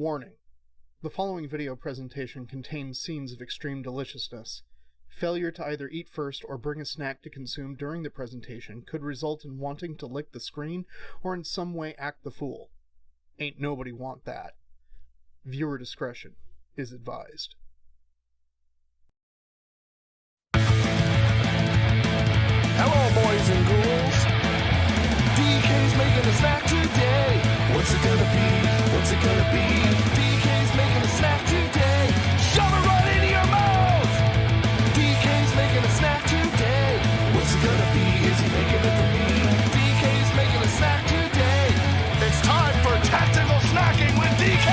Warning. The following video presentation contains scenes of extreme deliciousness. Failure to either eat first or bring a snack to consume during the presentation could result in wanting to lick the screen or in some way act the fool. Ain't nobody want that. Viewer discretion is advised. Hello, boys and ghouls. DK's making a snack today. What's it gonna be? What's it gonna be? DK's making a snack today. Shove it right into your mouth. DK's making a snack today. What's it gonna be? Is he making it for me? DK's making a snack today. It's time for tactical snacking with DK.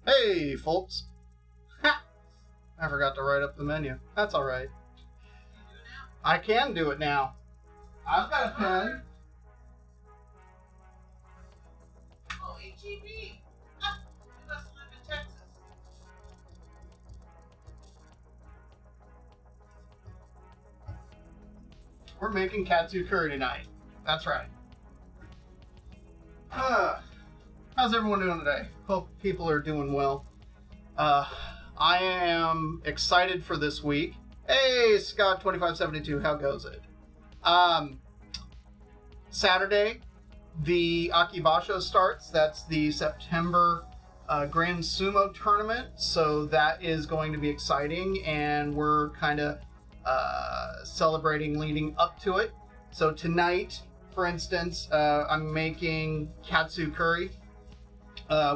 Hey, folks. Ha! I forgot to write up the menu. That's alright. I can do it now. I've got a pen. Oh, HEB. Ah, you must live in Texas. We're making Katsu Curry tonight. That's right. How's everyone doing today? Hope people are doing well. I am excited for this week. Hey, Scott2572, how goes it? Saturday, the Aki Basho starts. That's the September Grand Sumo Tournament. So that is going to be exciting, and we're kind of celebrating leading up to it. So tonight, for instance, I'm making Katsu Curry,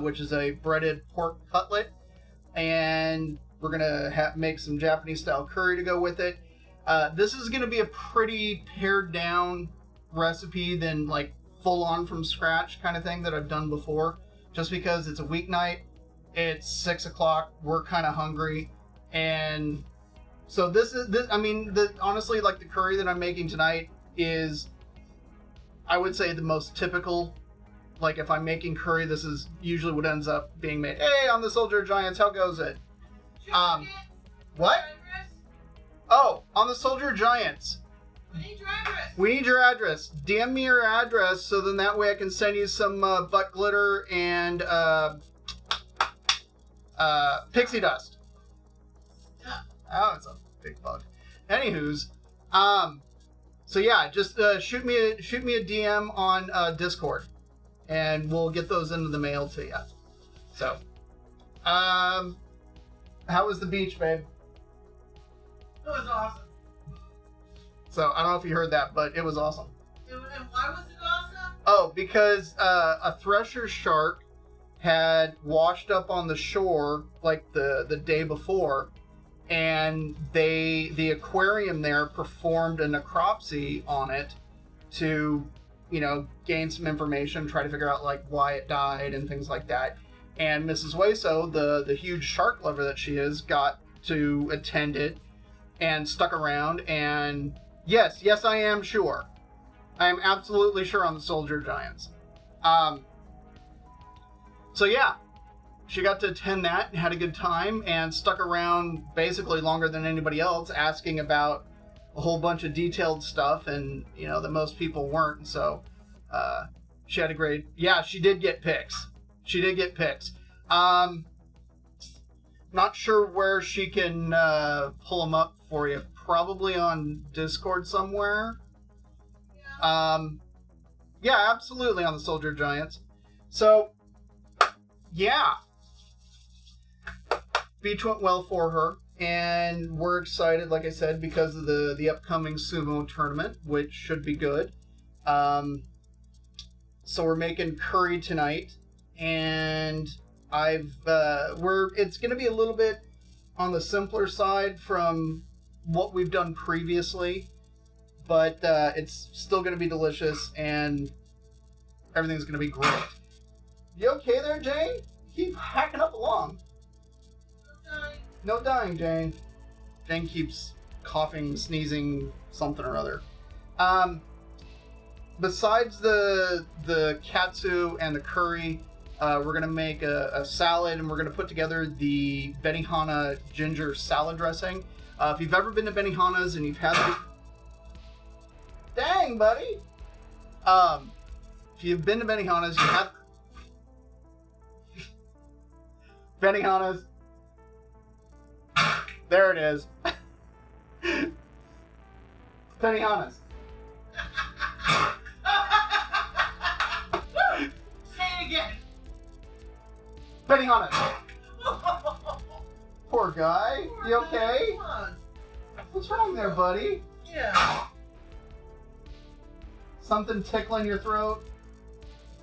which is a breaded pork cutlet, and we're gonna make some Japanese style curry to go with it. This is gonna be a pretty pared down recipe than like full on from scratch kind of thing that I've done before, just because it's a weeknight, it's 6 o'clock, we're kind of hungry, and so honestly, like, the curry that I'm making tonight is, I would say, the most typical. Like, if I'm making curry, this is usually what ends up being made. Hey, on the Soldier Giants, how goes it? What? Oh, on the Soldier Giants. We need your address. We need your address. DM me your address, so then that way I can send you some butt glitter and pixie dust. Oh, it's a big bug. Anywho's, so yeah, just shoot me a DM on Discord, and we'll get those into the mail to you. So, how was the beach, babe? It was awesome. So, I don't know if you heard that, but it was awesome. And why was it awesome? Oh, because a thresher shark had washed up on the shore like the day before, and the aquarium there performed a necropsy on it to, gain some information, try to figure out like why it died and things like that. And Mrs. Hueso, the huge shark lover that she is, got to attend it and stuck around. And yes, I am sure. I am absolutely sure on the Soldier Giants. So yeah, she got to attend that and had a good time and stuck around basically longer than anybody else, asking about a whole bunch of detailed stuff, and that most people weren't. So she had a great, she did get pics. Not sure where she can pull them up for you. Probably on Discord somewhere. Yeah, absolutely, on the Soldier Giants. So yeah, beach went well for her, and we're excited, like I said, because of the upcoming sumo tournament, which should be good. So we're making curry tonight, and it's gonna be a little bit on the simpler side from what we've done previously, but it's still gonna be delicious, and everything's gonna be great. You okay there, Jane? Keep hacking up along. No dying, Jane. Jane keeps coughing, sneezing, something or other. Besides the katsu and the curry, we're gonna make a salad, and we're gonna put together the Benihana ginger salad dressing. If you've ever been to Benihana's and you've had the... Dang, buddy! If you've been to Benihana's, you have... Benihana's. There it is. Benihana's. Say it again. Benihana's. Poor guy. You okay? Come on. What's wrong there, buddy? Yeah. Something tickling your throat?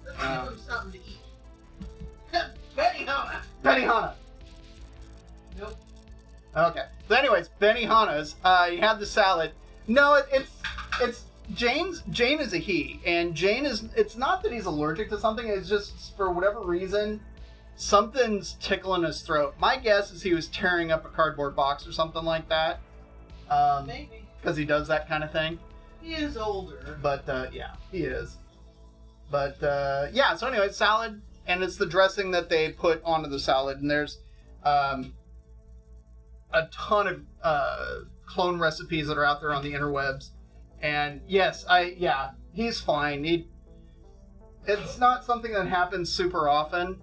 Let's give him something to eat. Benihana. Benihana. Nope. Okay. So anyways, Benihana's. You have the salad. No, it's Jane is a he, and Jane is. It's not that he's allergic to something. It's just for whatever reason, something's tickling his throat. My guess is he was tearing up a cardboard box or something like that. Maybe. Because he does that kind of thing. He is older. But yeah, he is. But yeah. So anyway, salad, and it's the dressing that they put onto the salad, and there's a ton of clone recipes that are out there on the interwebs. And yes, he's fine. It's not something that happens super often.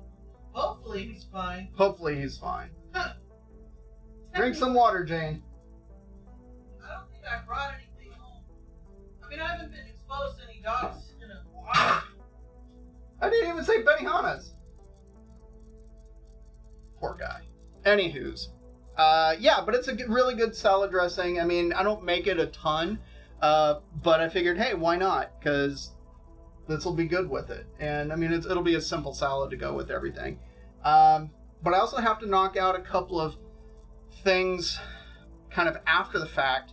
Hopefully he's fine. Hopefully he's fine. Huh. Drink some water, Jane. I don't think I brought anything home. I mean, I haven't been exposed to any dogs in a while. I didn't even say Benihana's. Poor guy. Anywho's. Yeah, but it's a really good salad dressing. I mean, I don't make it a ton, but I figured, hey, why not? Because this will be good with it. And I mean, it'll be a simple salad to go with everything. But I also have to knock out a couple of things kind of after the fact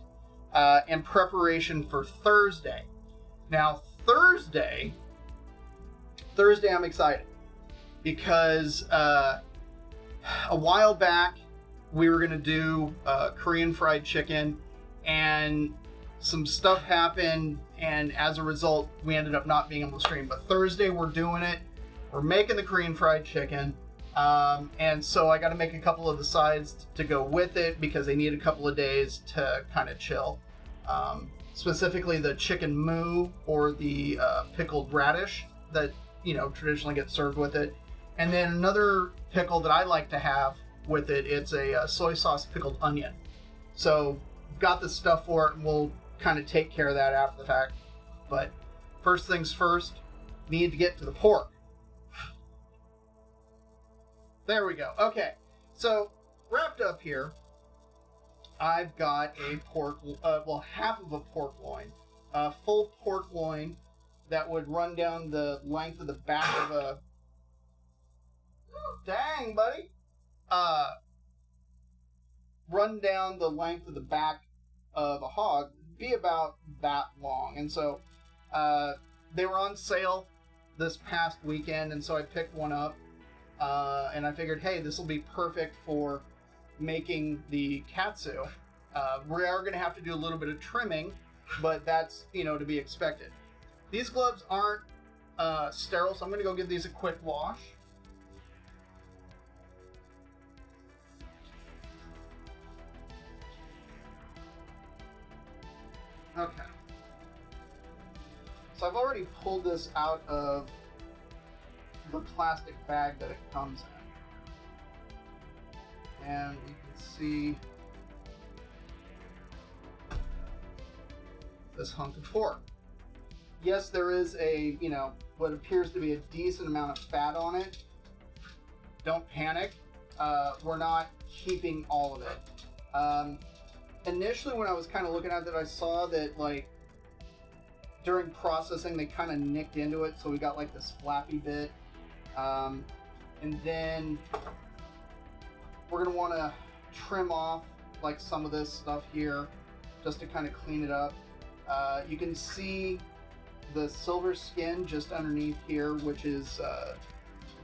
in preparation for Thursday. Now, Thursday I'm excited because a while back, we were going to do Korean fried chicken, and some stuff happened, and as a result, we ended up not being able to stream. But Thursday, we're doing it. We're making the Korean fried chicken, and so I got to make a couple of the sides to go with it because they need a couple of days to kind of chill. Specifically, the chicken moo or the pickled radish that, traditionally gets served with it. And then another pickle that I like to have with it, it's a soy sauce pickled onion. So got the stuff for it, and we'll kind of take care of that after the fact. But first things first, need to get to the pork. There we go. Okay, so wrapped up here, I've got a pork, half of a pork loin, a full pork loin that would run down the length of the back of a... Dang, buddy! Run down the length of the back of a hog, be about that long. And so they were on sale this past weekend, and so I picked one up, and I figured, hey, this will be perfect for making the katsu. We are going to have to do a little bit of trimming, but that's, to be expected. These gloves aren't sterile, so I'm going to go give these a quick wash. Okay. So I've already pulled this out of the plastic bag that it comes in. And you can see this hunk of pork. Yes, there is a, what appears to be a decent amount of fat on it. Don't panic. We're not keeping all of it. Initially, when I was kind of looking at it, I saw that, during processing, they kind of nicked into it, so we got like this flappy bit. And then we're gonna want to trim off like some of this stuff here just to kind of clean it up. You can see the silver skin just underneath here, which is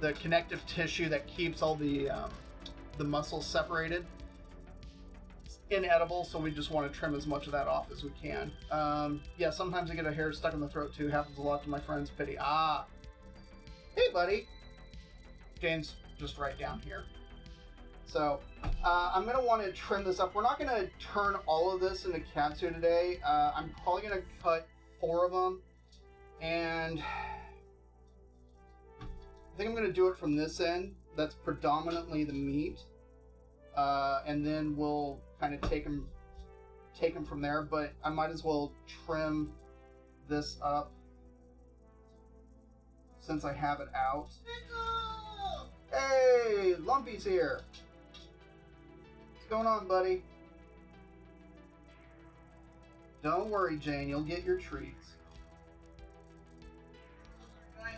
the connective tissue that keeps all the muscles separated. It's inedible, so we just want to trim as much of that off as we can. Yeah, sometimes I get a hair stuck in the throat too. Happens a lot to my friends. Pity. Ah, hey buddy. Jane's just right down here. So I'm going to want to trim this up. We're not going to turn all of this into katsu today. I'm probably going to cut 4 of them. And I think I'm going to do it from this end. That's predominantly the meat. And then we'll kind of take them from there. But I might as well trim this up since I have it out. Hey, Lumpy's here. What's going on, buddy? Don't worry, Jane. You'll get your treats. I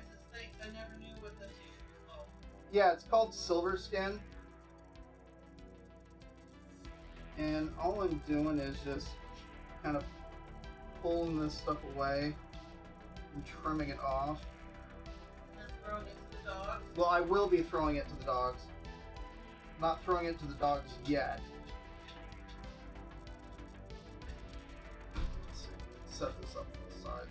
never knew what the tissue was called. Yeah, it's called silver skin. And all I'm doing is just kind of pulling this stuff away and trimming it off. And throwing it to the dogs. Well, I will be throwing it to the dogs. Not throwing it to the dogs yet. Let's see. Set this up to the sides.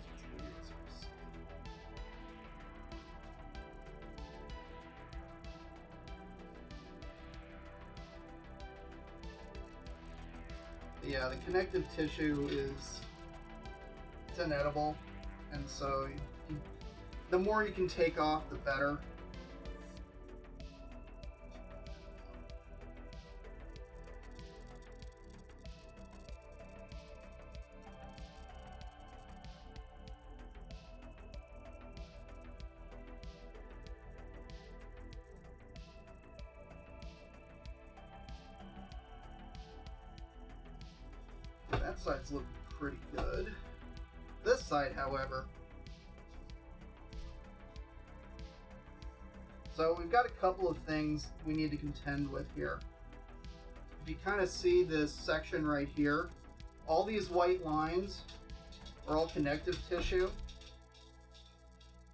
Yeah, the connective tissue it's inedible, and so the more you can take off, the better. That side's looking pretty good. This side, however. So we've got a couple of things we need to contend with here. If you kind of see this section right here, all these white lines are all connective tissue.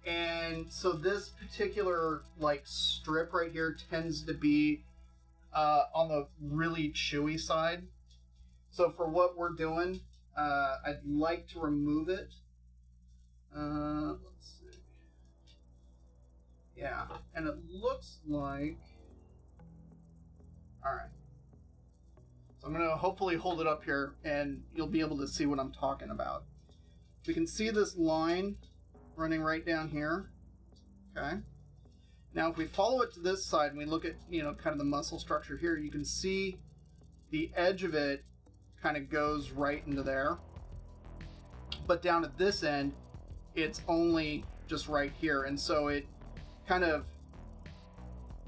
And so this particular like strip right here tends to be on the really chewy side. So for what we're doing, I'd like to remove it. Let's see. Yeah, and it looks like... Alright. So I'm going to hopefully hold it up here, and you'll be able to see what I'm talking about. We can see this line running right down here. Okay. Now if we follow it to this side, and we look at, you know, kind of the muscle structure here, you can see the edge of it kind of goes right into there, but down at this end it's only just right here, and so it kind of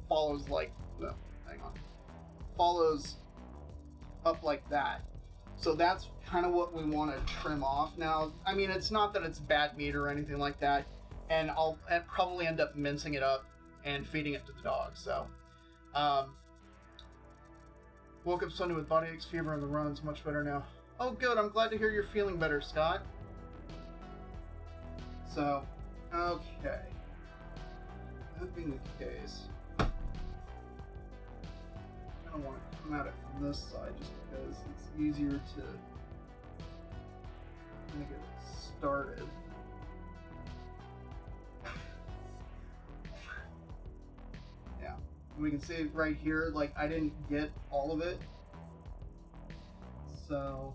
follows like, well, hang on, follows up like that. So that's kind of what we want to trim off. Now, I mean, it's not that it's bad meat or anything like that, and I'll probably end up mincing it up and feeding it to the dogs. So woke up Sunday with body aches, fever, and the run's much better now. Oh, good. I'm glad to hear you're feeling better, Scott. So, okay. That being the case, I don't want to come at it from this side just because it's easier to make it started. Yeah. We can see it right here, like I didn't get all of it. So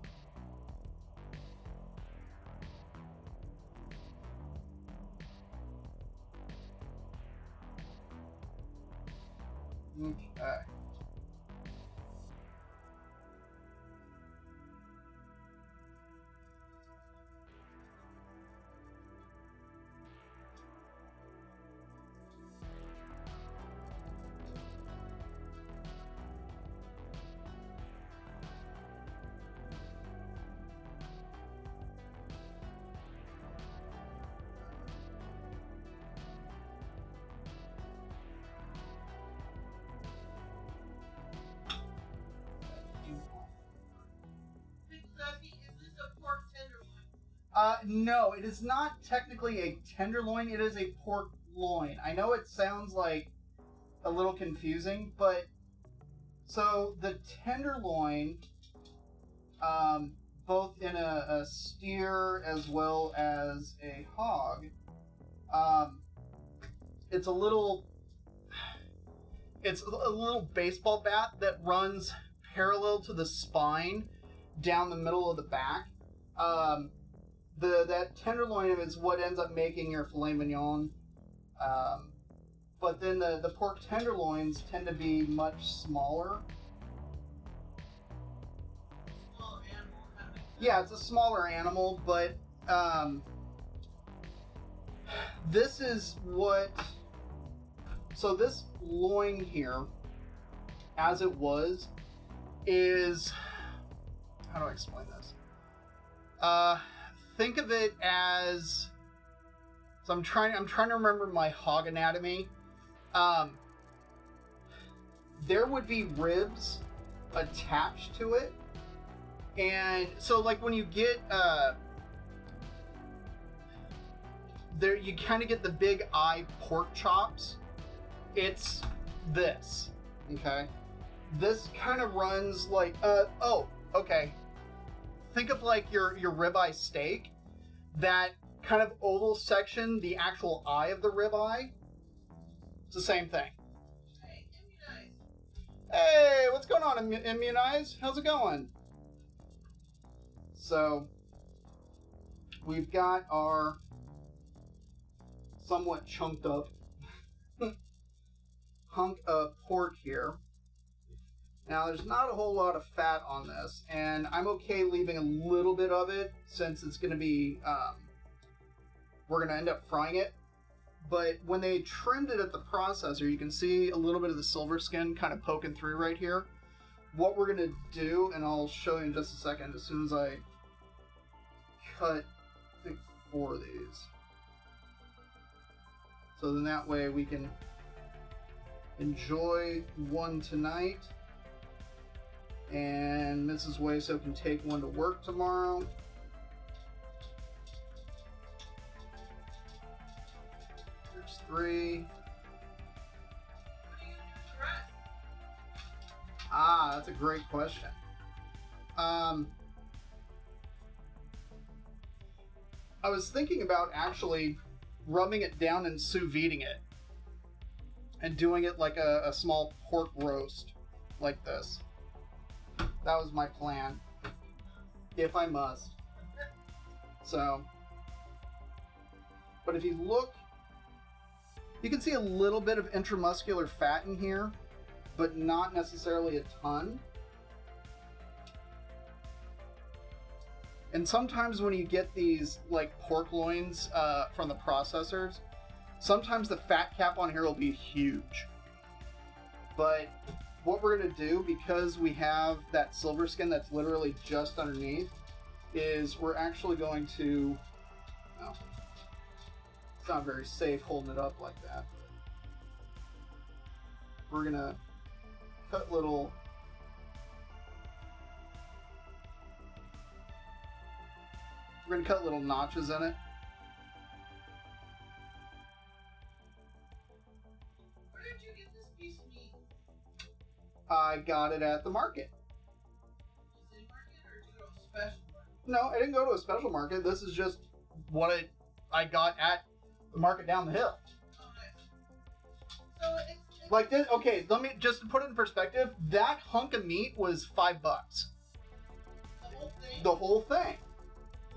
okay. No, it is not technically a tenderloin. It is a pork loin. I know it sounds like a little confusing, but so the tenderloin, both in a steer as well as a hog, it's a little baseball bat that runs parallel to the spine down the middle of the back. That tenderloin is what ends up making your filet mignon. But then the pork tenderloins tend to be much smaller. Small animal kind of. Yeah, it's a smaller animal, but this is what... So this loin here, as it was, is... How do I explain this? Think of it as... So I'm trying to remember my hog anatomy. There would be ribs attached to it. And so like when you get there, you kind of get the big eye pork chops. It's this, okay? This kind of runs like oh, okay. Think of like your ribeye steak, that kind of oval section, the actual eye of the ribeye. It's the same thing. Hey, Immunize. Hey, what's going on, Immunize? How's it going? So, we've got our somewhat chunked up hunk of pork here. Now, there's not a whole lot of fat on this, and I'm okay leaving a little bit of it since it's going to be, we're going to end up frying it. But when they trimmed it at the processor, you can see a little bit of the silver skin kind of poking through right here. What we're going to do, and I'll show you in just a second, as soon as I cut, I think, 4 of these. So then that way we can enjoy one tonight, and Mrs. Wayso can take one to work tomorrow. There's 3. What are you gonna do with the rest? Ah, that's a great question. I was thinking about actually rubbing it down and sous videing it and doing it like a small pork roast like this. That was my plan, if I must. So, but if you look, you can see a little bit of intramuscular fat in here, but not necessarily a ton. And sometimes when you get these like pork loins from the processors, sometimes the fat cap on here will be huge. But what we're going to do, because we have that silver skin that's literally just underneath, is we're actually going to... Oh, it's not very safe holding it up like that. We're going to cut little... We're going to cut little notches in it. Where did you get this piece of meat? I got it at the market. City market, or did you go to a special market? No, I didn't go to a special market. This is just what I got at the market down the hill. Oh, nice. So it's Like this, okay, let me just put it in perspective. That hunk of meat was $5. the whole thing. The whole thing.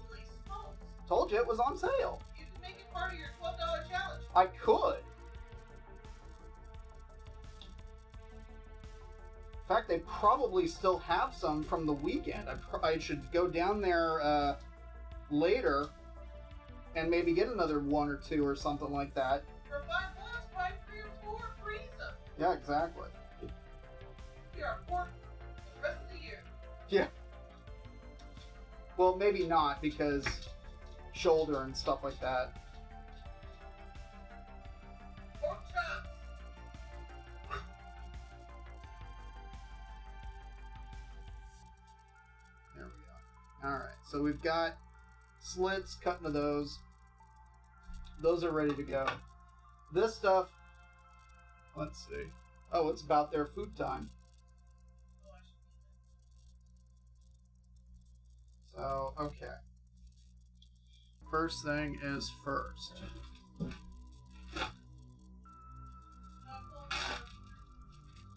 Holy smokes. Told you it was on sale. You can make it part of your $12 challenge. I could. In fact, they probably still have some from the weekend. I should go down there later and maybe get another 1 or 2 or something like that. For $5, buy 3 or 4, freeze them. Yeah, exactly. We are pork the rest of the year. Yeah. Well, maybe not, because shoulder and stuff like that. Pork chops. There we go. All right, so we've got slits, cut into those. Those are ready to go. This stuff, let's see. Oh, it's about their food time. So, okay. First thing is first.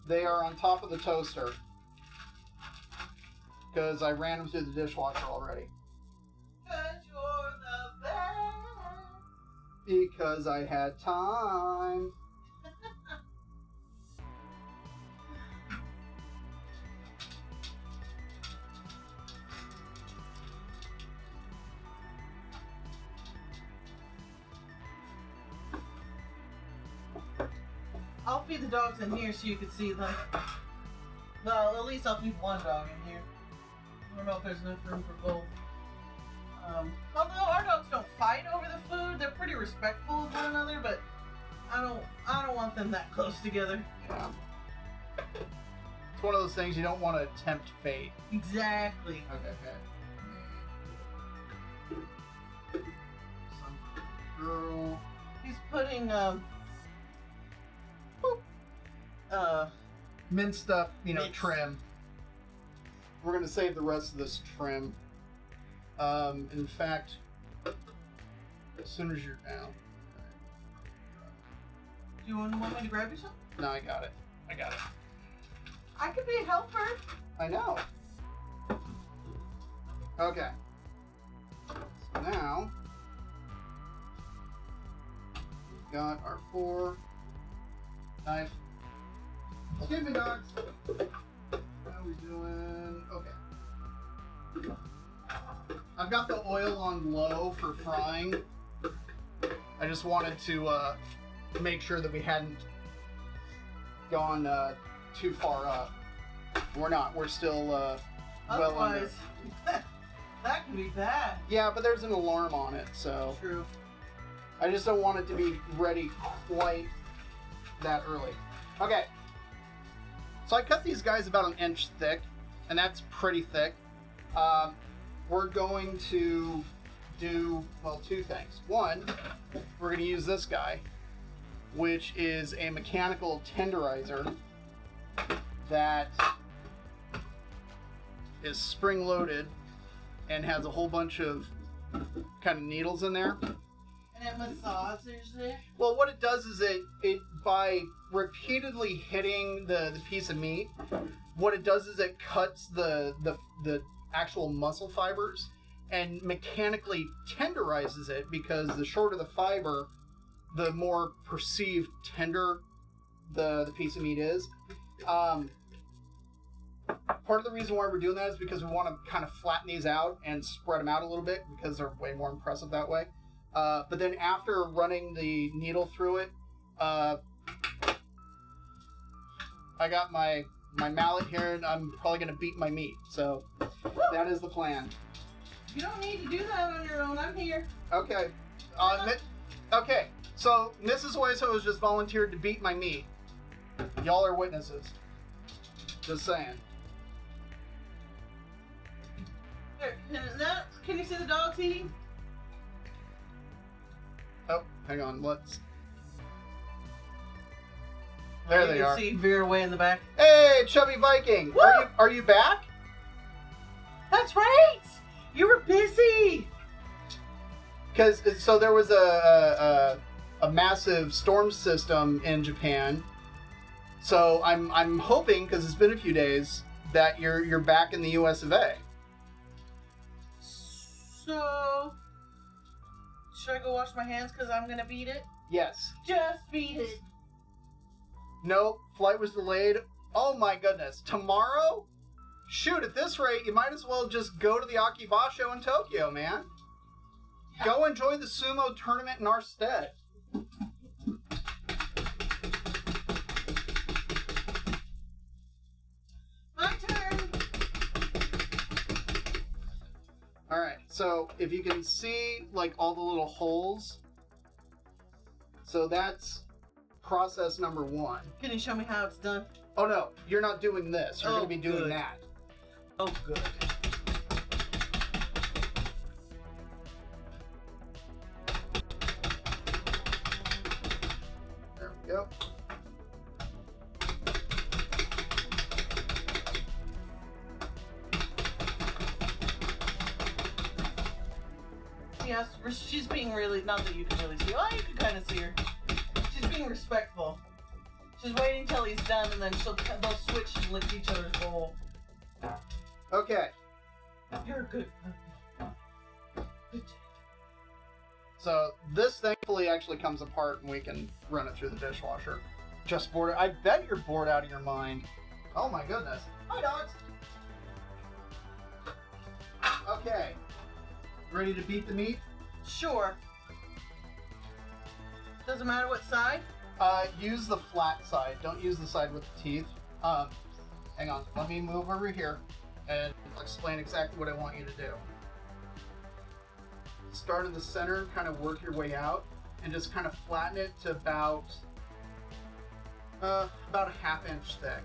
They are on top of the toaster because I ran them through the dishwasher already. You're the best. Because I had time. I'll feed the dogs in here so you can see them. Well, at least I'll feed one dog in here. I don't know if there's enough room for both. Although our dogs don't fight over the food, they're pretty respectful of one another, but I don't want them that close together. Yeah. It's one of those things you don't want to tempt fate. Exactly. Okay. Some girl. He's putting Minced up, Minced. trim. We're gonna save the rest of this trim. In fact, as soon as you're down. Do you want me to grab you something? No, I got it. I could be a helper. I know. Okay. So now we've got our 4 knife. Excuse me, dogs. How we doing? Okay. I've got the oil on low for frying. I just wanted to make sure that we hadn't gone too far up. We're not. We're still well under. Otherwise, that could be bad. Yeah, but there's an alarm on it, so True. I just don't want it to be ready quite that early. Okay. So I cut these guys about 1 inch thick, and that's pretty thick. We're going to do, well, 2 things. One, we're going to use this guy, which is a mechanical tenderizer that is spring-loaded and has a whole bunch of kind of needles in there. And it massages it. Well, what it does is it by repeatedly hitting the piece of meat, what it does is it cuts the actual muscle fibers and mechanically tenderizes it, because the shorter the fiber, the more perceived tender the piece of meat is. Part of the reason why we're doing that is because we want to kind of flatten these out and spread them out a little bit, because they're way more impressive that way. But then after running the needle through it, I got my mallet here, and I'm probably going to beat my meat. So that is the plan. You don't need to do that on your own. I'm here. Okay. Okay. So Mrs. Hueso has just volunteered to beat my meat. Y'all are witnesses. Just saying. Here, can you see the dogs eating? Oh, hang on. Let's. There they are. You can see Vera way in the back. Hey, Chubby Viking. Woo! Are you back? That's right. You were busy. Because so there was a massive storm system in Japan. So I'm hoping, because it's been a few days, that you're back in the U.S. of A. So should I go wash my hands because I'm gonna beat it? Yes. Just beat it. No, flight was delayed. Oh my goodness. Tomorrow? Shoot, at this rate, you might as well just go to the Aki Basho in Tokyo, man. Go enjoy the sumo tournament in our stead. My turn. Alright, so if you can see, like, all the little holes. So that's process number 1. Can you show me how it's done? Oh no, you're not doing this. You're going to be doing good. that. Oh, good. go. Yes, she's being really, not that you can really see. Well, you can kind of see her. She's being respectful. She's waiting till he's done, and then they'll switch and lick each other's bowl. Okay. You're a good puppy. Good. So this thankfully actually comes apart, and we can run it through the dishwasher. Just bored. I bet you're bored out of your mind. Oh my goodness. Hi, dogs. Okay. Ready to beat the meat? Sure. Doesn't matter what side? Use the flat side. Don't use the side with the teeth. Hang on. Let me move over here and explain exactly what I want you to do. Start in the center, kind of work your way out, and just kind of flatten it to about a ½ inch thick.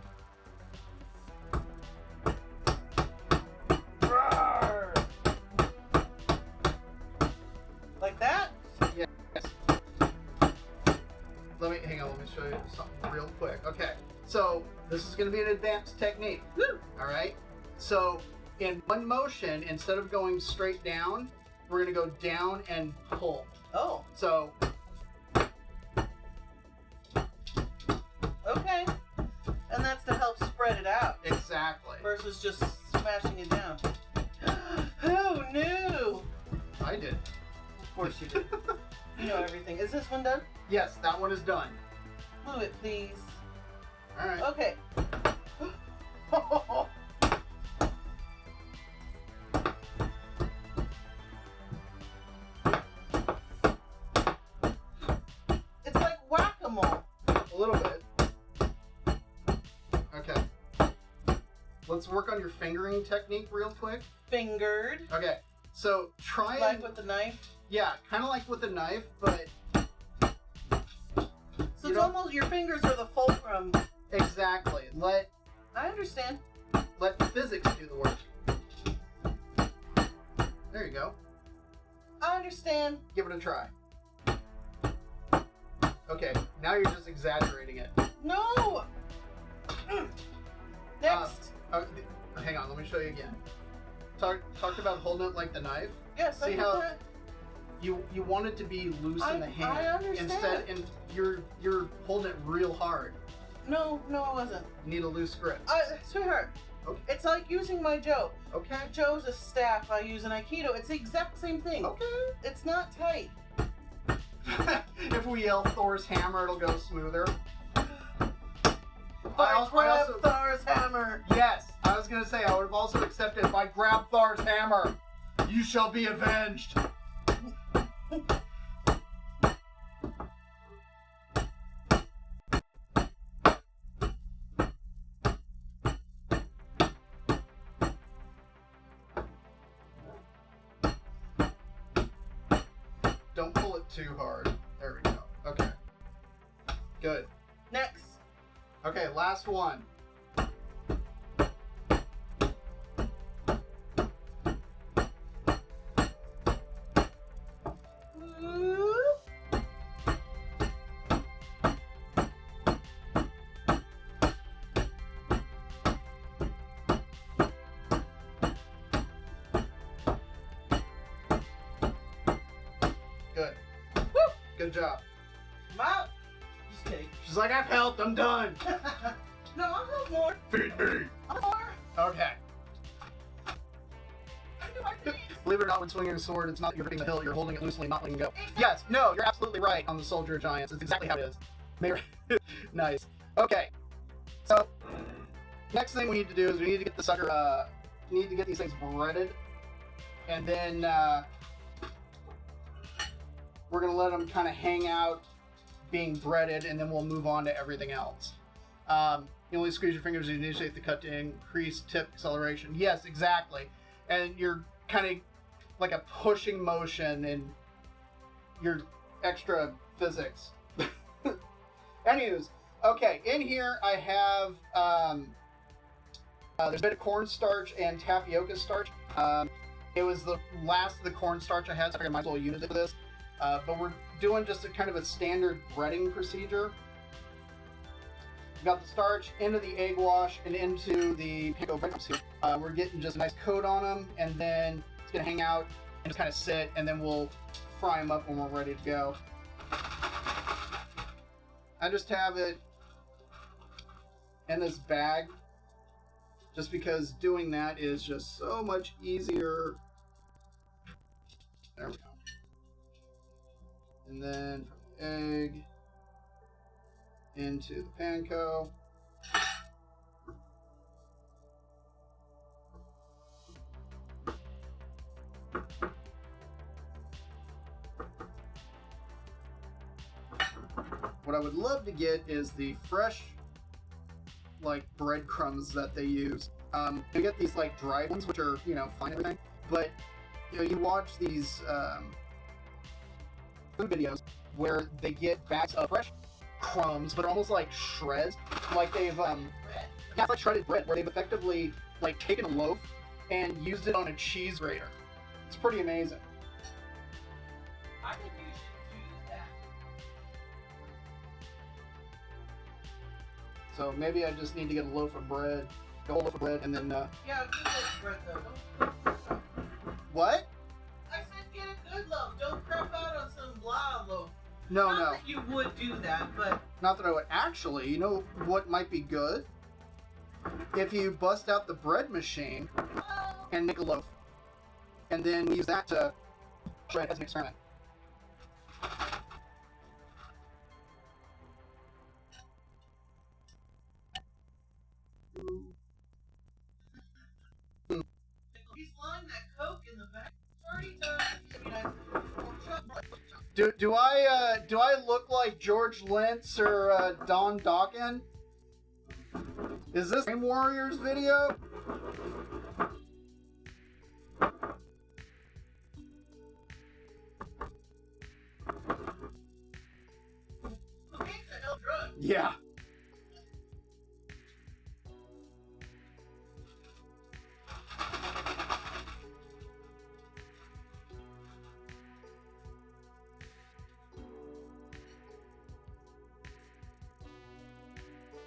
Like that? Yes. Hang on, let me show you something real quick. Okay, so this is going to be an advanced technique. Woo! All right. So in one motion, instead of going straight down, we're going to go down and pull. Oh. So. Okay. And that's to help spread it out. Exactly. Versus just smashing it down. Who knew? I did. Of course you did. You know everything. Is this one done? Yes, that one is done. Move it, please. All right. Okay. It's like whack-a-mole. A little bit. Okay. Let's work on your fingering technique real quick. Fingered. Okay. So try Like and, with the knife. yeah, kind of like with a knife, but So it's almost, your fingers are the fulcrum. exactly. I understand. Let physics do the work. There you go. I understand. Give it a try. Okay, now you're just exaggerating it. No! Next. Hang on, let me show you again. Talked about holding it like the knife. Yes, I See get how that. you want it to be loose in the hand. I understand. Instead, you're holding it real hard. No, I wasn't. You need a loose grip. Sweetheart, Okay. it's like using my Joe. Okay. Joe's a staff I use in Aikido. It's the exact same thing. Okay. It's not tight. If we yell Thor's hammer, it'll go smoother. I grab Thor's hammer. Yes, I was gonna say I would have also accepted if I grab Thor's hammer. You shall be avenged. Don't pull it too hard. There we go. Okay. Good. Next. Okay, last one. Good. Woo! Good job. I'm out. Just kidding. She's like, I've helped, I'm done. No, I'll have more. Feed me. More. Okay. Believe it or not, when swinging a sword, it's not that you're gripping the hilt, you're holding it loosely, not letting go. Yes, no, you're absolutely right on the Soldier of Giants. It's exactly how it is. Nice. Okay. So, next thing we need to do is we need to get the sucker, need to get these things breaded. And then, we're going to let them kind of hang out being breaded, and then we'll move on to everything else. You only squeeze your fingers to initiate the cut to increase tip acceleration. Yes, exactly. And you're kind of like a pushing motion and your extra physics. Anyways, okay, in here I have, there's a bit of cornstarch and tapioca starch. It was the last of the cornstarch I had, so I might as well use it for this. But we're doing just a kind of a standard breading procedure. We've got the starch into the egg wash and into the panko breadcrumbs here. We're getting just a nice coat on them, and then it's gonna hang out and just kind of sit, and then we'll fry them up when we're ready to go. I just have it in this bag just because doing that is just so much easier. There we go. And then from the egg into the panko. What I would love to get is the fresh, like, breadcrumbs that they use. You get these, like, dried ones, which are, you know, fine and everything, but, you know, you watch these food videos where they get bags of fresh crumbs, but almost like shreds, like they've, yeah, it's like shredded bread, where they've effectively, like, taken a loaf and used it on a cheese grater. It's pretty amazing. I think you should do that. So maybe I just need to get a loaf of bread, a whole loaf of bread, and then, Yeah, good loaf bread though. What? I said get a good loaf. Don't crap out on some blah loaf. No, Not no. that you would do that, but Not that I would. Actually, you know what might be good? If you bust out the bread machine and make a loaf, and then use that to shred as an experiment. he's lying that Coke in the back. Party time. Do I look like George Lentz or Don Dawkin? Is this Game Warriors video? Cocaine's a hell drug. Yeah.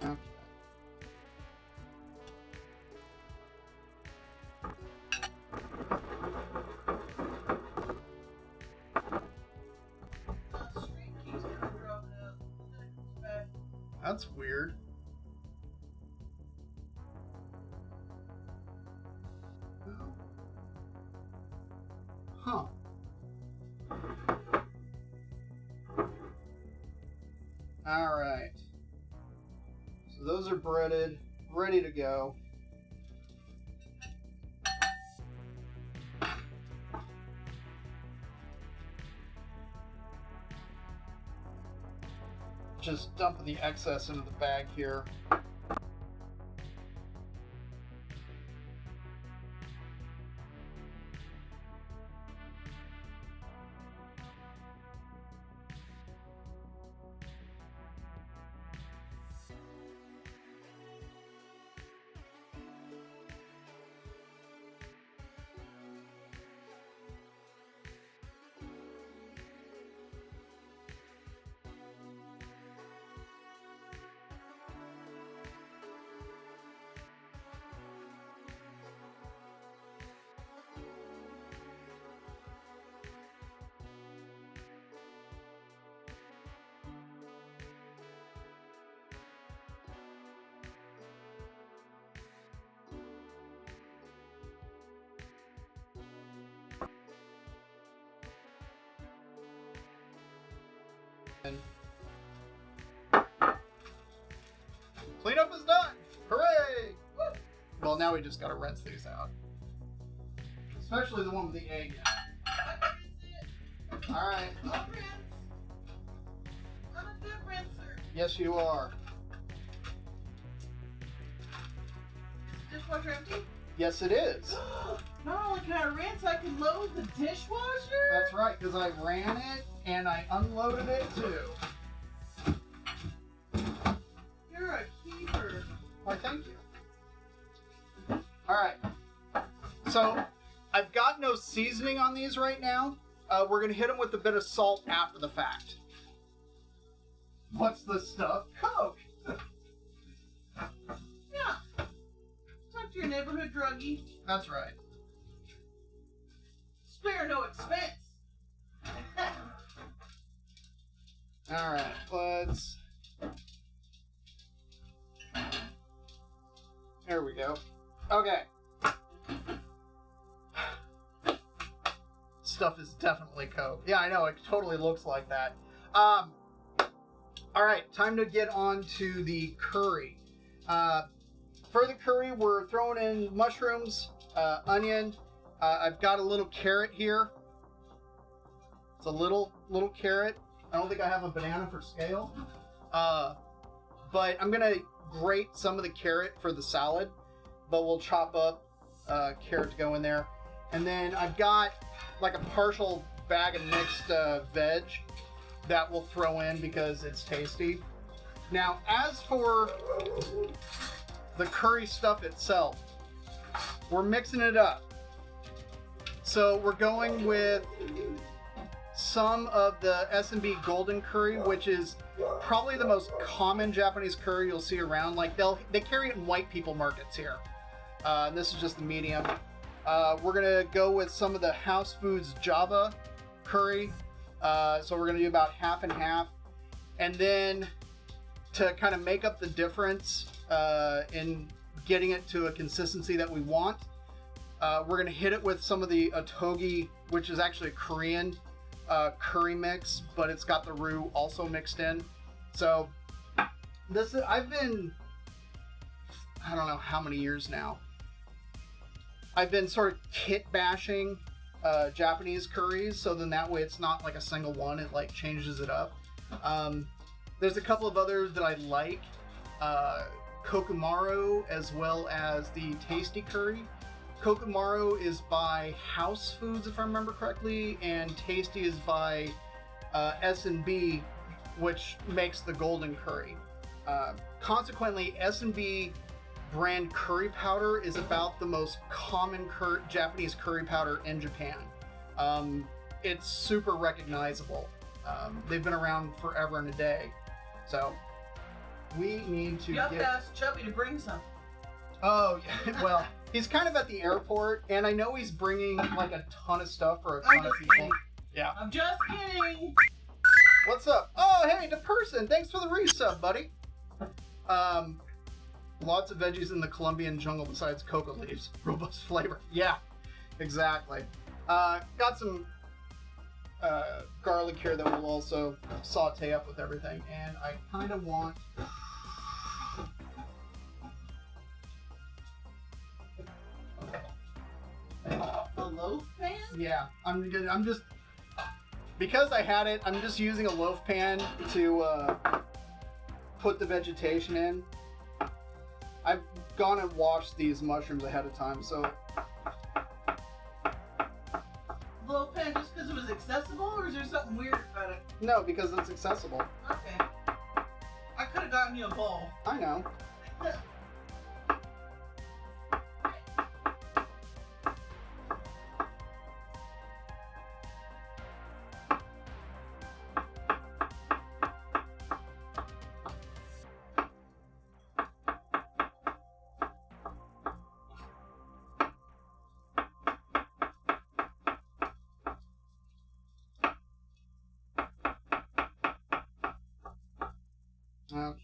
Okay. Stream keeps kind of dropping out. Then it comes back. That's weird. Oh. Huh. All right. So those are breaded, ready to go. Just dumping the excess into the bag here. And cleanup is done! Hooray! Woo! Well, now we just gotta rinse these out. Especially the one with the egg in it. I can rinse it. Alright. I'll rinse. I'm a good rinser. Yes, you are. Dishwasher empty? Yes, it is. Not only can I rinse, I can load the dishwasher? That's right, because I ran it and I unloaded it too. You're a keeper. Why, thank you. Alright. So, I've got no seasoning on these right now. We're going to hit them with a bit of salt after the fact. What's the stuff? Coke! your neighborhood druggie. That's right. Spare no expense. All right, let's. There we go. Okay. Stuff is definitely Coke. Yeah, I know. It totally looks like that. All right, time to get on to the curry. For the curry, we're throwing in mushrooms, onion. I've got a little carrot here. It's a little carrot. I don't think I have a banana for scale. But I'm going to grate some of the carrot for the salad. But we'll chop up carrot to go in there. And then I've got like a partial bag of mixed veg that we'll throw in because it's tasty. Now, as for the curry stuff itself, we're mixing it up. So we're going with some of the S&B golden curry, which is probably the most common Japanese curry you'll see around. Like they carry it in white people markets here. This is just the medium. We're gonna go with some of the House Foods Java curry. So we're gonna do about half and half. And then to kind of make up the difference in getting it to a consistency that we want, we're gonna hit it with some of the otogi, which is actually a Korean curry mix, but it's got the roux also mixed in. So this is, I've been, I don't know how many years now, I've been sort of kitbashing Japanese curries, so then that way it's not like a single one, it like changes it up. There's a couple of others that I like, Kokumaru as well as the Tasty Curry. Kokumaru is by House Foods, if I remember correctly, and Tasty is by S&B, which makes the golden curry. Consequently, S&B brand curry powder is about the most common Japanese curry powder in Japan. It's super recognizable. They've been around forever and a day. So we need to You have to ask Chubby to bring some. Oh, yeah. Well, he's kind of at the airport, and I know he's bringing like a ton of stuff for a ton of people. Kidding. Yeah. I'm just kidding. What's up? Oh, hey, the person. Thanks for the resub, buddy. Lots of veggies in the Colombian jungle besides coca leaves. Robust flavor. Yeah, exactly. Got some garlic here that we'll also saute up with everything, and I kind of want. A loaf pan? Yeah, I'm just because I had it. I'm just using a loaf pan to put the vegetation in. I've gone and washed these mushrooms ahead of time, so. Loaf pan just because it was accessible, or is there something weird about it? No, because it's accessible. Okay. I could have gotten you a bowl. I know. Okay.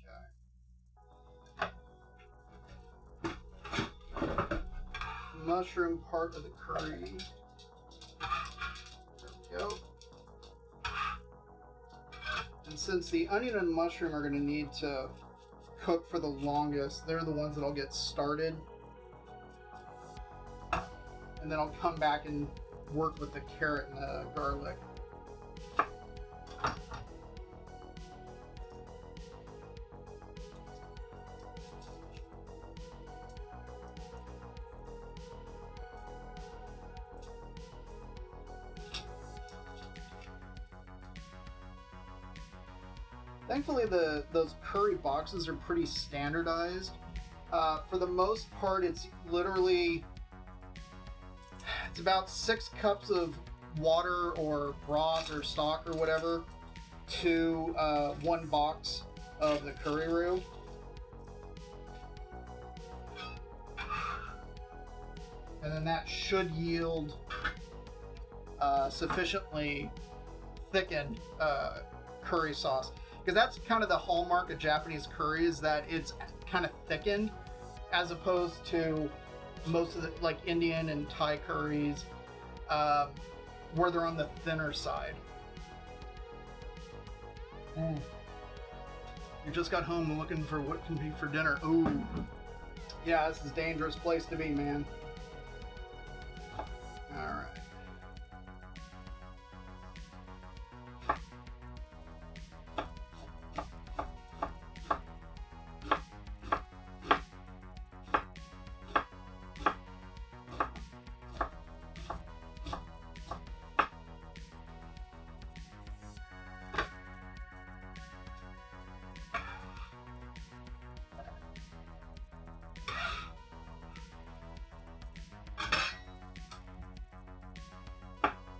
Mushroom part of the curry. There we go. And since the onion and mushroom are going to need to cook for the longest, they're the ones that I'll get started. And then I'll come back and work with the carrot and the garlic. Thankfully, those curry boxes are pretty standardized. For the most part, it's literally, it's about 6 cups of water or broth or stock or whatever to 1 box of the curry roux. And then that should yield sufficiently thickened curry sauce. Because that's kind of the hallmark of Japanese curry, is that it's kind of thickened, as opposed to most of the like Indian and Thai curries, where they're on the thinner side. Mm. You just got home looking for what can be for dinner. Ooh. Yeah, this is a dangerous place to be, man. Alright.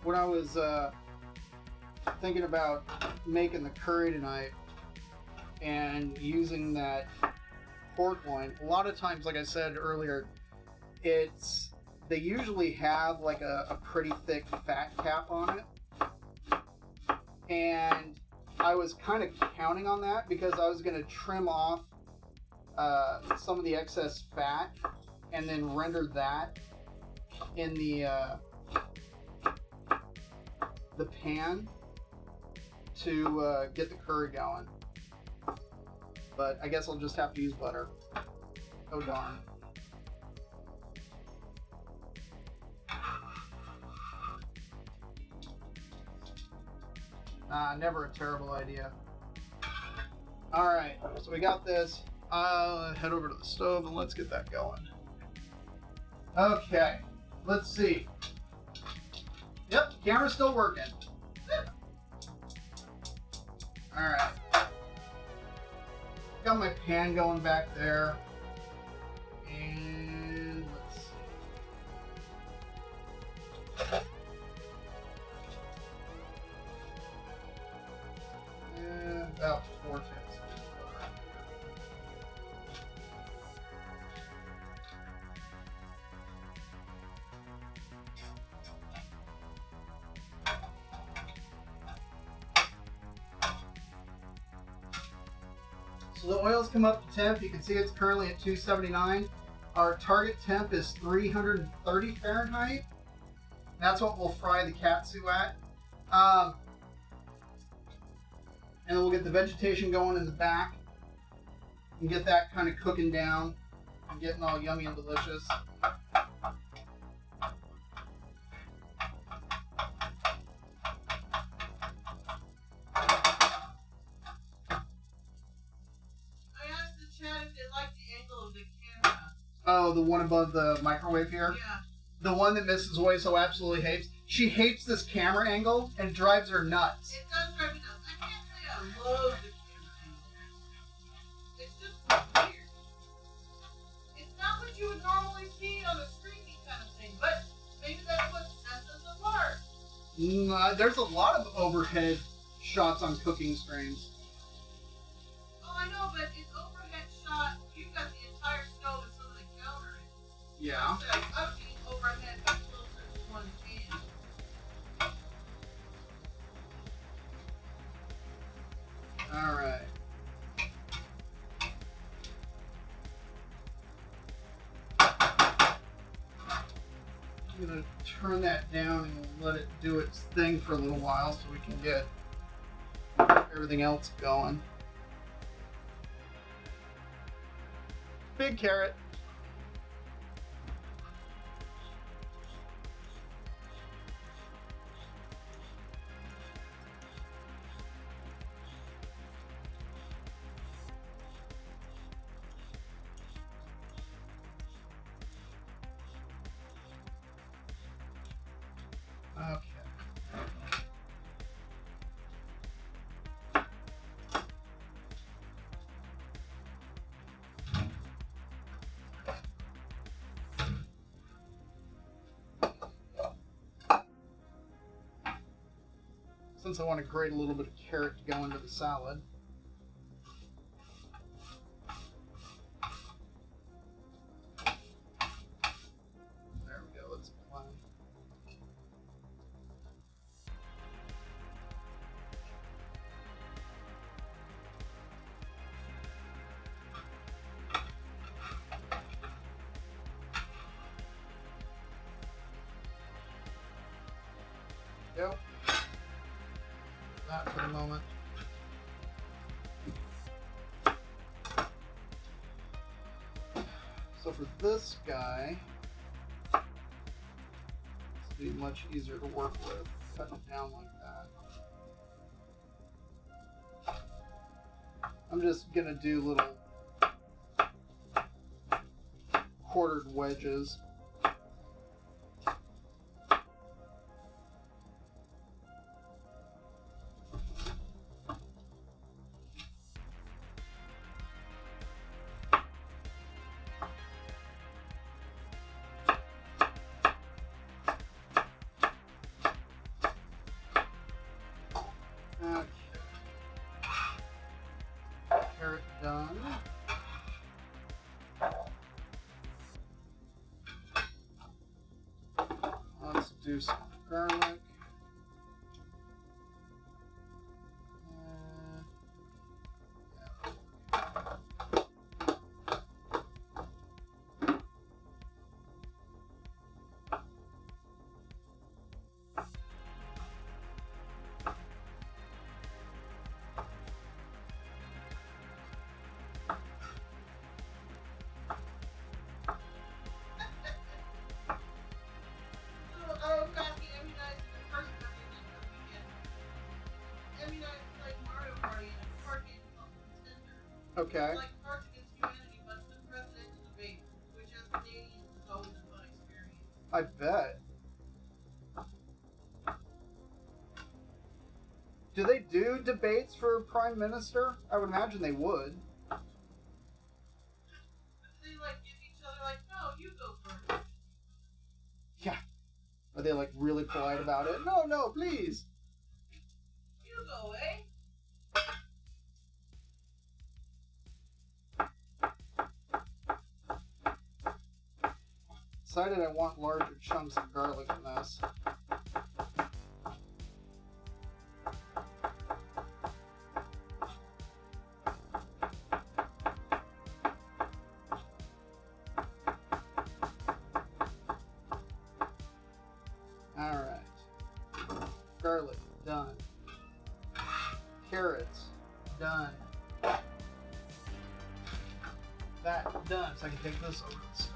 When I was thinking about making the curry tonight and using that pork loin, a lot of times, like I said earlier, they usually have like a pretty thick fat cap on it. And I was kind of counting on that because I was going to trim off some of the excess fat and then render that in the pan to get the curry going. But I guess I'll just have to use butter. Oh darn. Never a terrible idea. Alright, so we got this. Head over to the stove and let's get that going. Okay, let's see. Yep, camera's still working. Alright. Got my pan going back there. And let's see. About 4 tablespoons of butter. So the oil's come up to temp. You can see it's currently at 279. Our target temp is 330 Fahrenheit. That's what we'll fry the katsu at. And then we'll get the vegetation going in the back and get that kind of cooking down and getting all yummy and delicious. I asked the chat if they like the angle of the camera. Oh, the one above the microwave here? Yeah. The one that Mrs. Way so absolutely hates. She hates this camera angle and drives her nuts. It does drive me nuts. I can't say I love the camera angle. It's just weird. It's not what you would normally see on a streaming kind of thing, but maybe that's what sets us apart. There's a lot of overhead shots on cooking streams. Oh, I know, but it's overhead shot. You've got the entire stove and some of the counter. Yeah. I've seen overhead but closer to one pan. Alright. I'm going to turn that down and let it do its thing for a little while so we can get everything else going. Big carrot. Okay. Since I want to grate a little bit of carrot to go into the salad. There we go. That for the moment. So for this guy, it's be much easier to work with. Cut it down like that. I'm just gonna do little quartered wedges. Carrot done. Let's do some garlic. Okay. Like Cards Against Humanity, but the presidential debate, which as Canadians is always a fun experience. I bet. Do they do debates for Prime Minister? I would imagine they would. They like give each other like, no, you go first. Yeah. Are they like really polite about it? No, no, please. You go, eh? Decided I want larger chunks of garlic in this. Alright. Garlic, done. Carrots, done. That, done. So I can take this over the stove.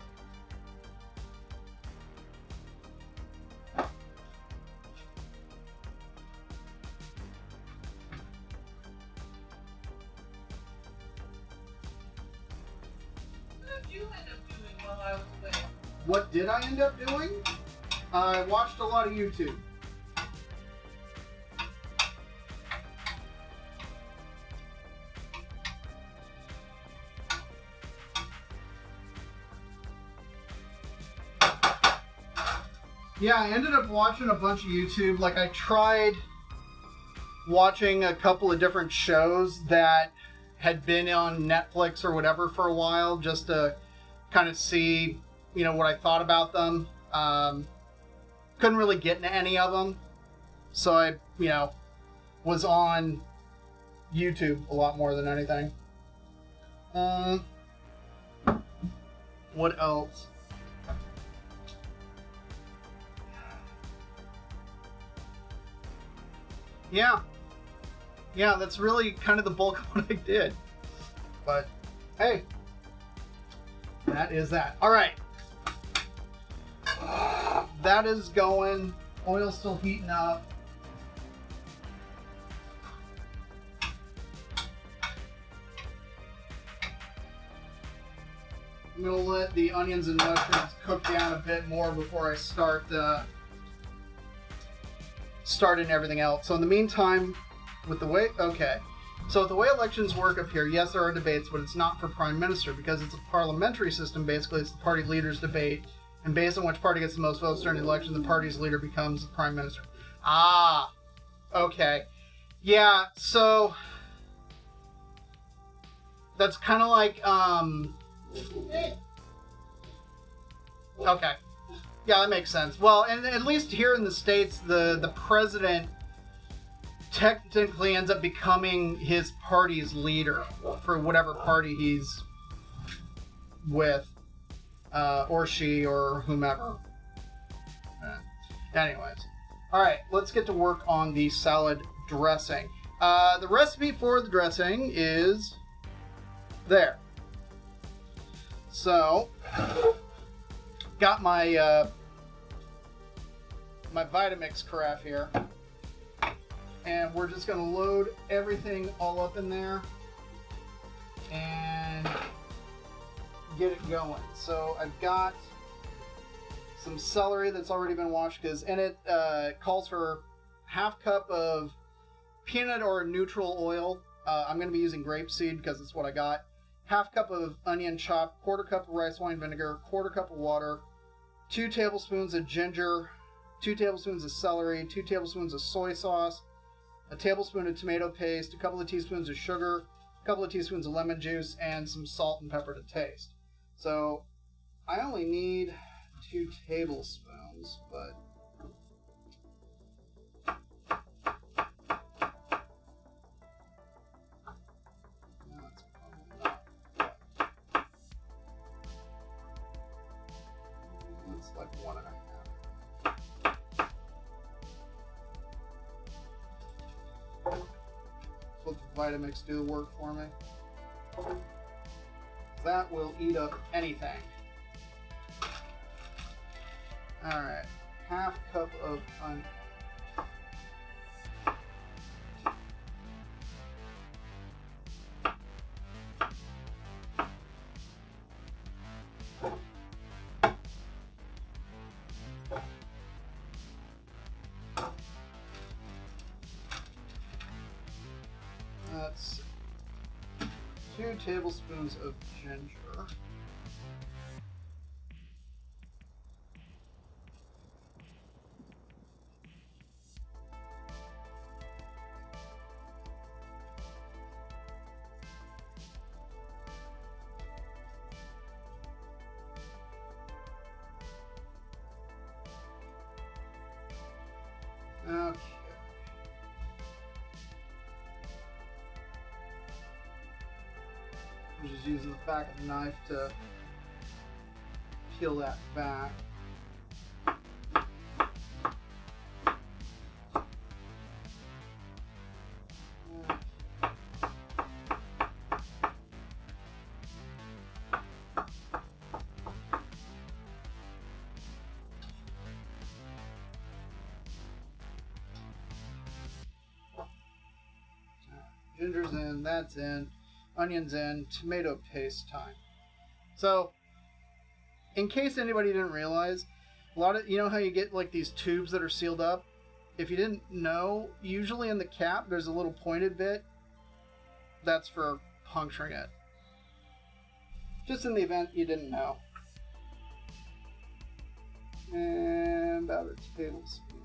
What did I end up doing? I watched a lot of YouTube. Yeah, I ended up watching a bunch of YouTube. Like, I tried watching a couple of different shows that had been on Netflix or whatever for a while, just to kind of see, you know, what I thought about them. Couldn't really get into any of them. So I, you know, was on YouTube a lot more than anything. What else? Yeah, that's really kind of the bulk of what I did. But, hey, that is that. All right. That is going. Oil's still heating up. I'm going to let the onions and mushrooms cook down a bit more before I start starting everything else. So in the meantime, with the way elections work up here, yes, there are debates, but it's not for prime minister because it's a parliamentary system. Basically, it's the party leaders debate, and based on which party gets the most votes during the election, the party's leader becomes the prime minister. Ah, okay. Yeah, so that's kind of like, okay. Yeah, that makes sense. Well, and at least here in the States, the president technically ends up becoming his party's leader for whatever party he's with, or she, or whomever. Anyways. All right, let's get to work on the salad dressing. The recipe for the dressing is there. So, got my my Vitamix carafe here, and we're just gonna load everything all up in there and get it going. So I've got some celery that's already been washed, because in it calls for half cup of peanut or neutral oil. I'm going to be using grapeseed because it's what I got. Half cup of onion chopped, quarter cup of rice wine vinegar, quarter cup of water, 2 tablespoons of ginger, 2 tablespoons of celery, 2 tablespoons of soy sauce, a tablespoon of tomato paste, a couple of teaspoons of sugar, a couple of teaspoons of lemon juice, and some salt and pepper to taste. So I only need 2 tablespoons, but that's probably not. It's like 1.5. Let the Vitamix do the work for me. That will eat up anything. Alright, half cup of that's 2 tablespoons of ginger. Okay. I'm just using the back of the knife to peel that back. Ginger's in, that's in, onions in, tomato paste time. So, in case anybody didn't realize, a lot of, you know how you get like these tubes that are sealed up? If you didn't know, usually in the cap there's a little pointed bit. That's for puncturing it. Just in the event you didn't know. And about a tablespoon.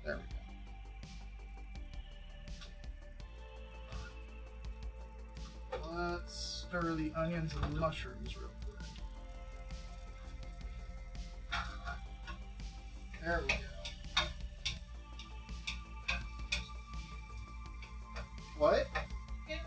There we go. Let's stir the onions and mushrooms real quick. There we go. What? There we go.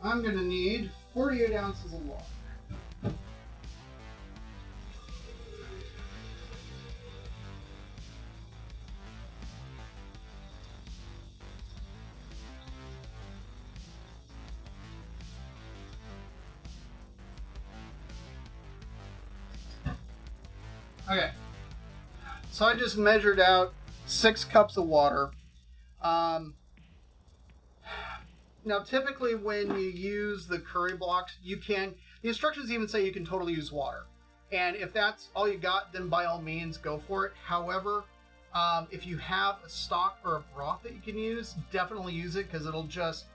I'm going to need 48 ounces of water. Okay, so I just measured out 6 cups of water. Now, typically when you use the curry blocks, you can, the instructions even say you can totally use water. And if that's all you got, then by all means, go for it. However, If you have a stock or a broth that you can use, definitely use it because it'll just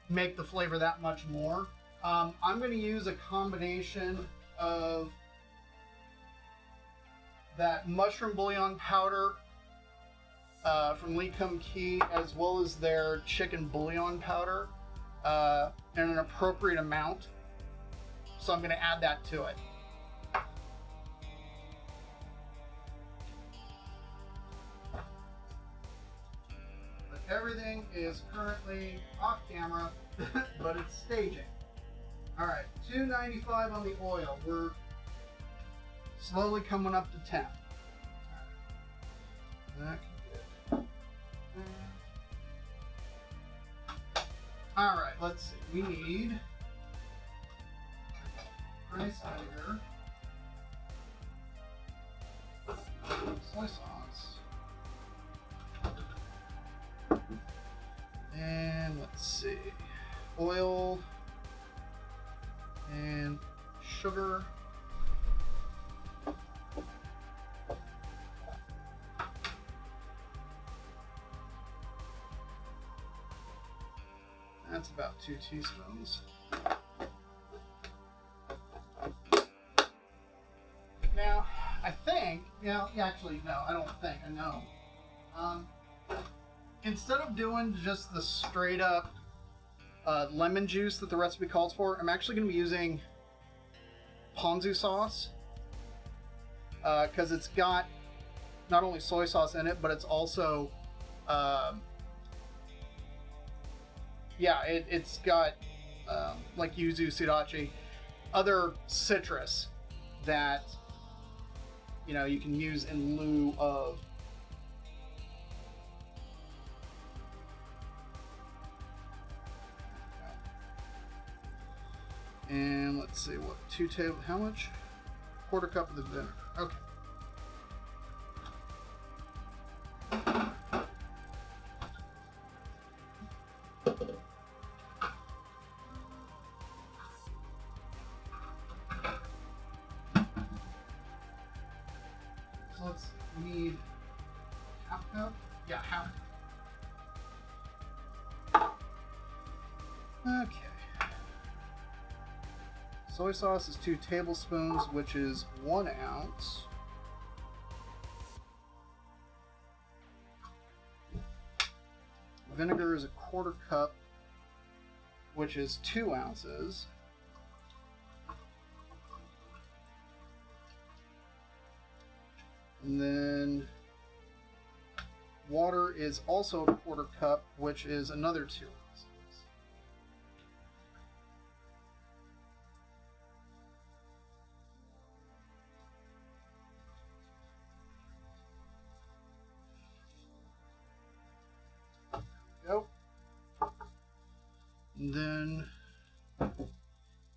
make the flavor that much more. I'm going to use a combination of that mushroom bouillon powder from Lee Kum Kee, as well as their chicken bouillon powder in an appropriate amount. So I'm going to add that to it. But everything is currently off camera, but it's staging. Alright, $2.95 on the oil. We're slowly coming up to 10. That can get. Alright, let's see. We need rice vinegar, soy sauce, and let's see, oil and sugar. That's about 2 teaspoons. Now, I think, actually, no, I don't think, I know. Instead of doing just the straight up lemon juice that the recipe calls for, I'm actually going to be using ponzu sauce. Because it's got not only soy sauce in it, but it's also, it's got like yuzu, sriracha, other citrus that you can use in lieu of. And let's see, what, how much? Quarter cup of the vinegar. Okay. So let's need half cup? Yeah, half. Okay. Soy sauce is 2 tablespoons, which is 1 ounce. Vinegar is a quarter cup, which is 2 ounces. And then water is also a quarter cup, which is another 2 ounces. Go. And then the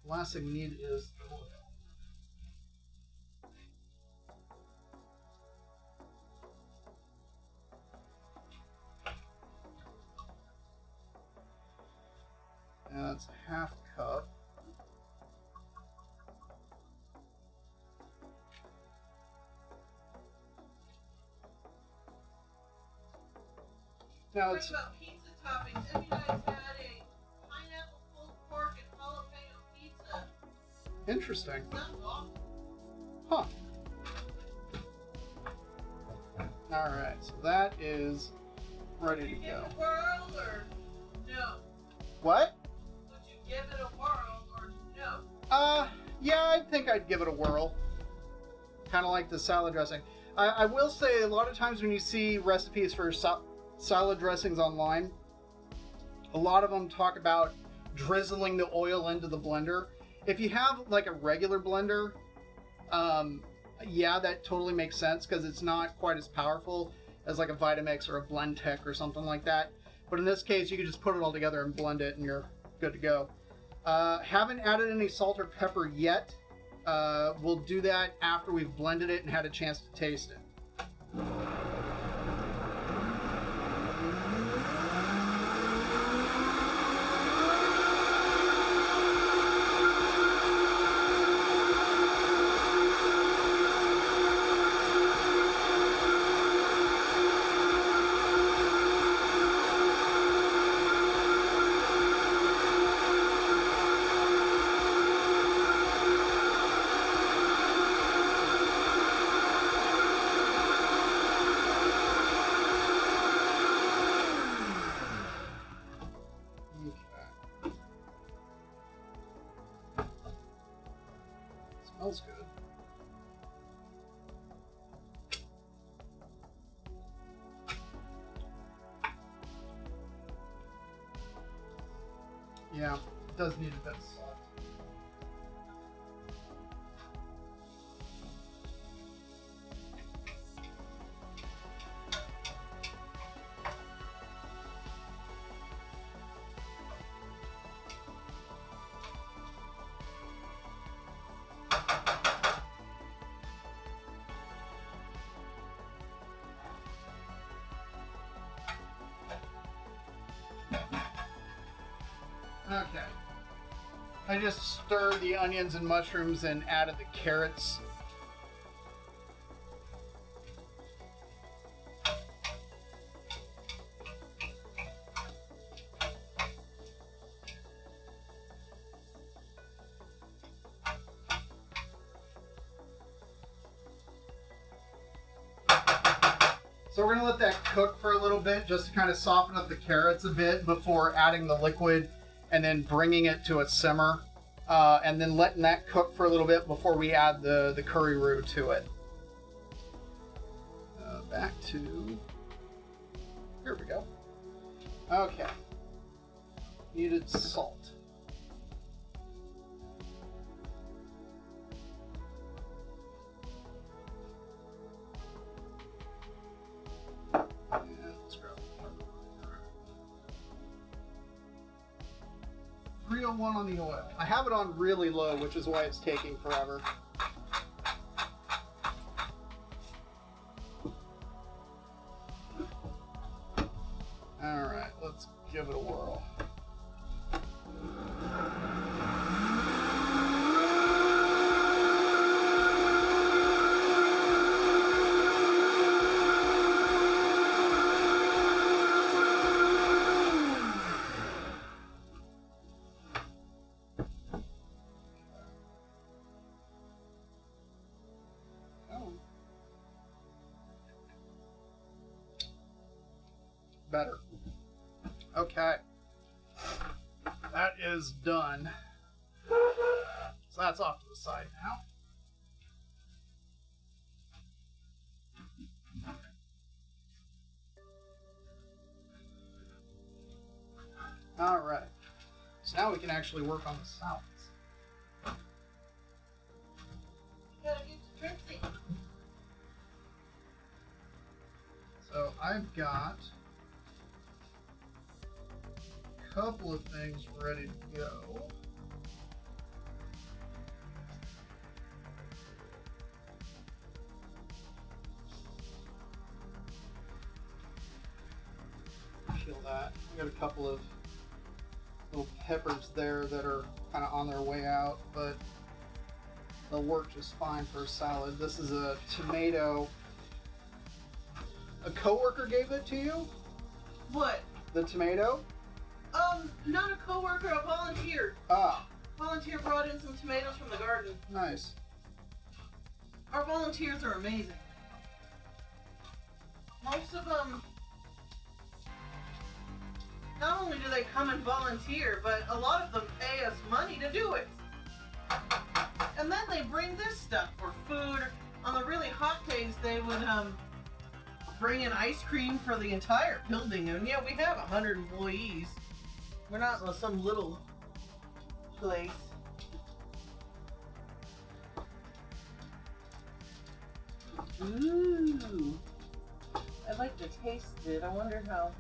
last thing we need is the oil. And that's a half cup. Now it's about pizza toppings. Have you guys had a pineapple pulled pork and jalapeno pizza? interesting. Sounds awesome. Huh. Alright, so that is ready to Would you give go. it a whirl or no? What? Would you give it a whirl or no? Yeah, I think I'd give it a whirl. Kind of like the salad dressing. I will say, a lot of times when you see recipes for salad dressings online, a lot of them talk about drizzling the oil into the blender. If you have like a regular blender, yeah, that totally makes sense because it's not quite as powerful as like a Vitamix or a Blendtec or something like that. But in this case, you can just put it all together and blend it and you're good to go. Haven't added any salt or pepper yet. We'll do that after we've blended it and had a chance to taste it. smells good. Yeah, it does need a bit of salt. Okay. I just stirred the onions and mushrooms and added the carrots. So we're going to let that cook for a little bit just to kind of soften up the carrots a bit before adding the liquid and then bringing it to a simmer, and then letting that cook for a little bit before we add the curry roux to it. Back to... Here we go. Okay. Needed salt. Let's grab 301 on the oil. I have it on really low, which is why it's taking forever. Alright, let's give it a whirl. Better. Okay. That is done. So that's off to the side now. Alright. So now we can actually work on the salads. You gotta get the dressing. So I've got couple of things ready to go. Peel that. I got a couple of little peppers there that are kind of on their way out, but they'll work just fine for a salad. This is a tomato. A coworker gave it to you? What? The tomato? Not a coworker, a volunteer. Ah. Volunteer brought in some tomatoes from the garden. Nice. Our volunteers are amazing. Most of them, not only do they come and volunteer, but a lot of them pay us money to do it. And then they bring this stuff for food. On the really hot days, they would bring in ice cream for the entire building. And yeah, we have 100 employees. We're not in some little place. Ooh. I'd like to taste it. I wonder how.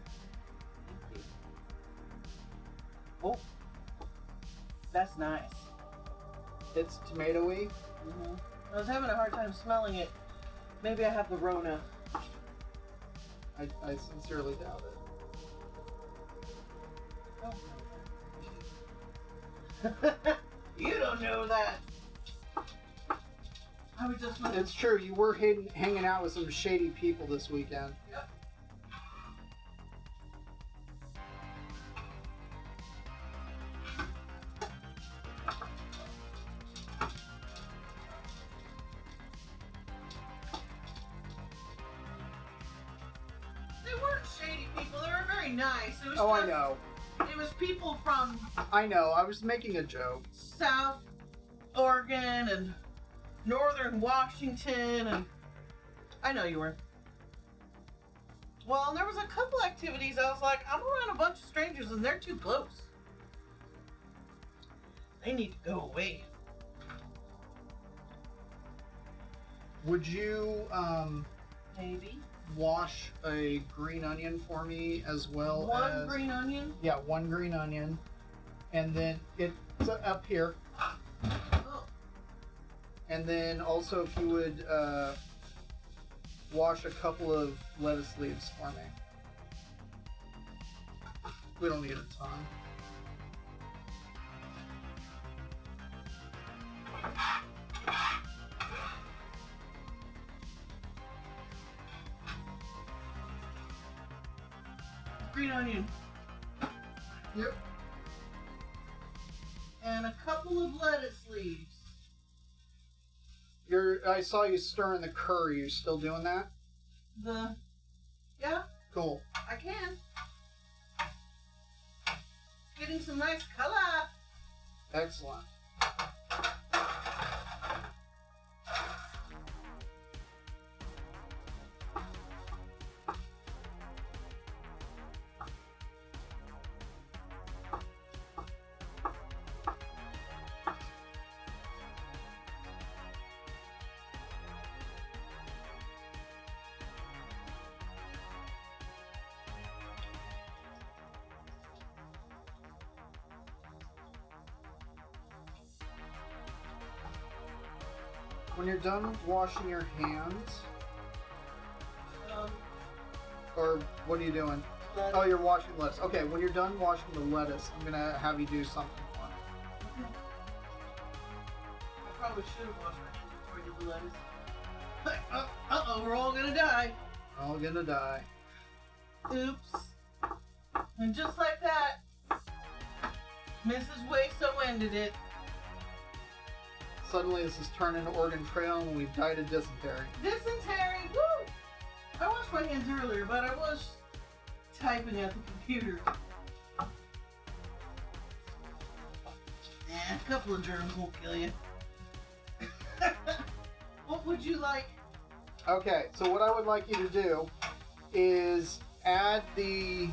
Oh. That's nice. It's tomatoey. Mm-hmm. I was having a hard time smelling it. Maybe I have the Rona. I sincerely doubt it. Oh. You don't know that. I was just. It's true. You were hanging out with some shady people this weekend. Yep. They weren't shady people. They were very nice. It was Oh, just, I know. It was people from I know. I was making a joke. South Oregon and Northern Washington, and I know you were. Well, there was a couple activities I was like, I'm around a bunch of strangers and they're too close. They need to go away. Would you Maybe. wash a green onion for me as well One as... green onion? Yeah, one green onion. And then it's up here. Oh. And then also if you would wash a couple of lettuce leaves for me. We don't need a ton. Green onion. Yep. And a couple of lettuce leaves. I saw you stirring the curry. You still doing that? Yeah, Cool. I can. Getting some nice color. Excellent. When you're done washing your hands, or what are you doing? Lettuce. Oh, you're washing lettuce. Okay, when you're done washing the lettuce, I'm gonna have you do something for me. Okay. I probably should have washed my hands before I did the lettuce. Uh-oh, we're all gonna die. All gonna die. Oops. And just like that, Mrs. Wayso ended it. Suddenly this has turned into Oregon Trail and we've died of dysentery. Dysentery, woo! I washed my hands earlier, but I was typing at the computer. A couple of germs won't kill you. What would you like? Okay, so what I would like you to do is add you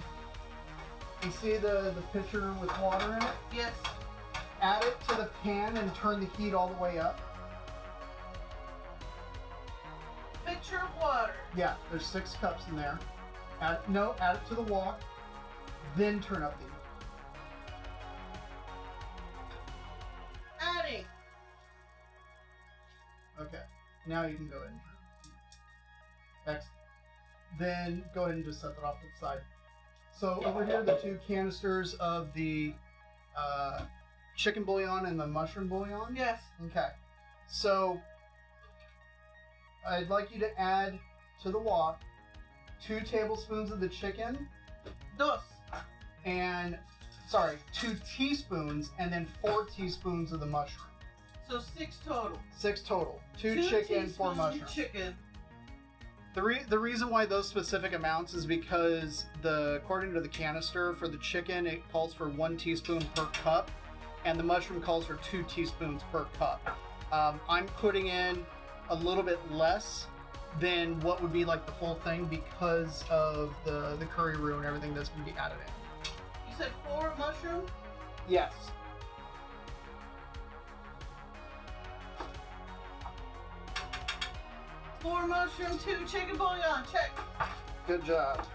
see the pitcher with water in it? Yes. Add it to the pan and turn the heat all the way up. Pitcher of water. Yeah, there's 6 cups in there. Add it to the wok, then turn up the heat. Adding. Okay, now you can go ahead and turn up the heat. Excellent. Then go ahead and just set that off to the side. So over here, the 2 canisters of the chicken bouillon and the mushroom bouillon. Yes. Okay. So I'd like you to add to the wok 2 tablespoons of the chicken Dos. and 2 teaspoons and then 4 teaspoons of the mushroom. So 6 total. 6 total. 2 2 chicken, 4 teaspoons of mushroom. chicken. The reason why those specific amounts is because according to the canister for the chicken, it calls for 1 teaspoon per cup, and the mushroom calls for 2 teaspoons per cup. I'm putting in a little bit less than what would be like the full thing because of the curry roux and everything that's going to be added in. You said 4 mushroom? Yes. Four mushroom, 2 chicken bouillon. Check. Good job.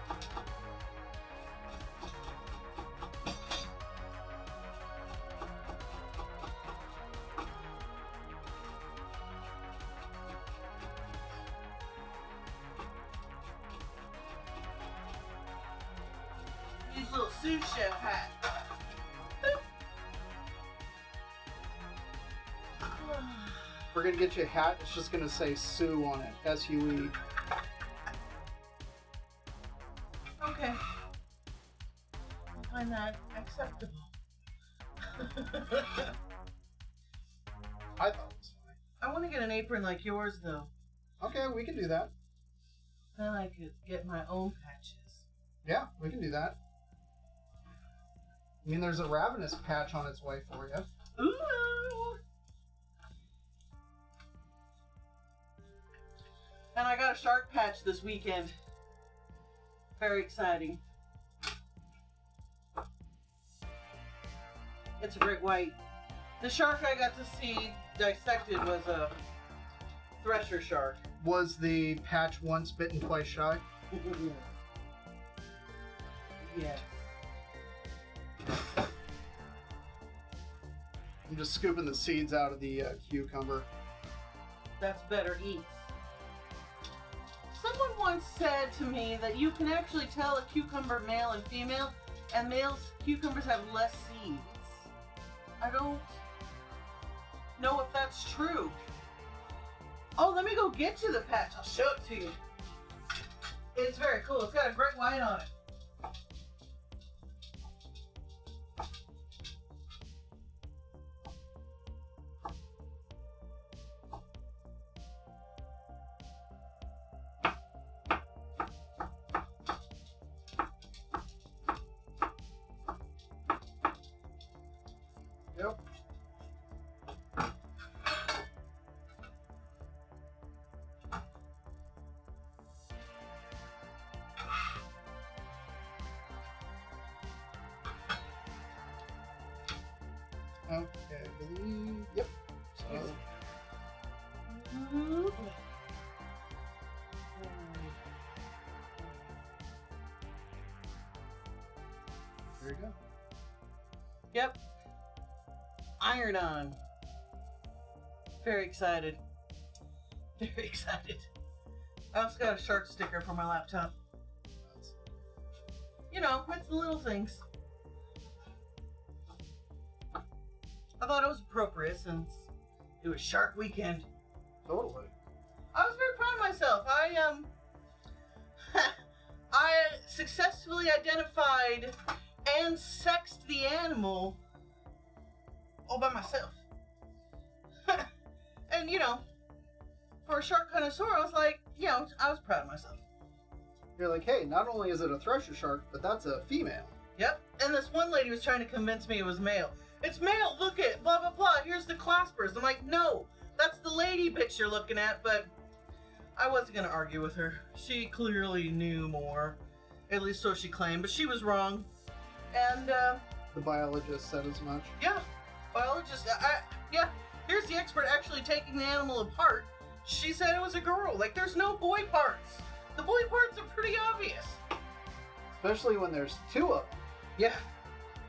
Use a little sous chef hat. We're going to get you a hat. It's just going to say Sue on it. S-U-E. Okay. I find that acceptable. I thought it was fine. I want to get an apron like yours, though. Okay, we can do that. Then I could get my own patches. Yeah, we can do that. I mean, there's a ravenous patch on its way for you. Ooh! And I got a shark patch this weekend. Very exciting. It's a great white. The shark I got to see dissected was a thresher shark. Was the patch once bitten, twice shy? Yes. I'm just scooping the seeds out of the cucumber. That's better eats. Someone once said to me that you can actually tell a cucumber male and female, and males cucumbers have less seeds. I don't know if that's true. Oh, let me go get you the patch. I'll show it to you. It's very cool. It's got a great white on it. Yep. Okay, I believe. Yep. So, there you go. Yep. Iron on. Very excited. Very excited. I also got a shark sticker for my laptop. You know, it's the little things. I thought it was appropriate since it was Shark Weekend. Totally. I was very proud of myself. I successfully identified and sexed the animal all by myself. And you know, for a shark connoisseur, I was like, you know, I was proud of myself. You're like, hey, not only is it a thresher shark, but that's a female. Yep. And this one lady was trying to convince me it was male. It's male, look at, blah, blah, blah. Here's the claspers. I'm like, no, that's the lady bitch you're looking at, but I wasn't going to argue with her. She clearly knew more. At least so she claimed, but she was wrong. And, The biologist said as much. yeah, biologist, yeah, here's the expert actually taking the animal apart. She said it was a girl. Like, there's no boy parts. The boy parts are pretty obvious. Especially when there's two of them. Yeah.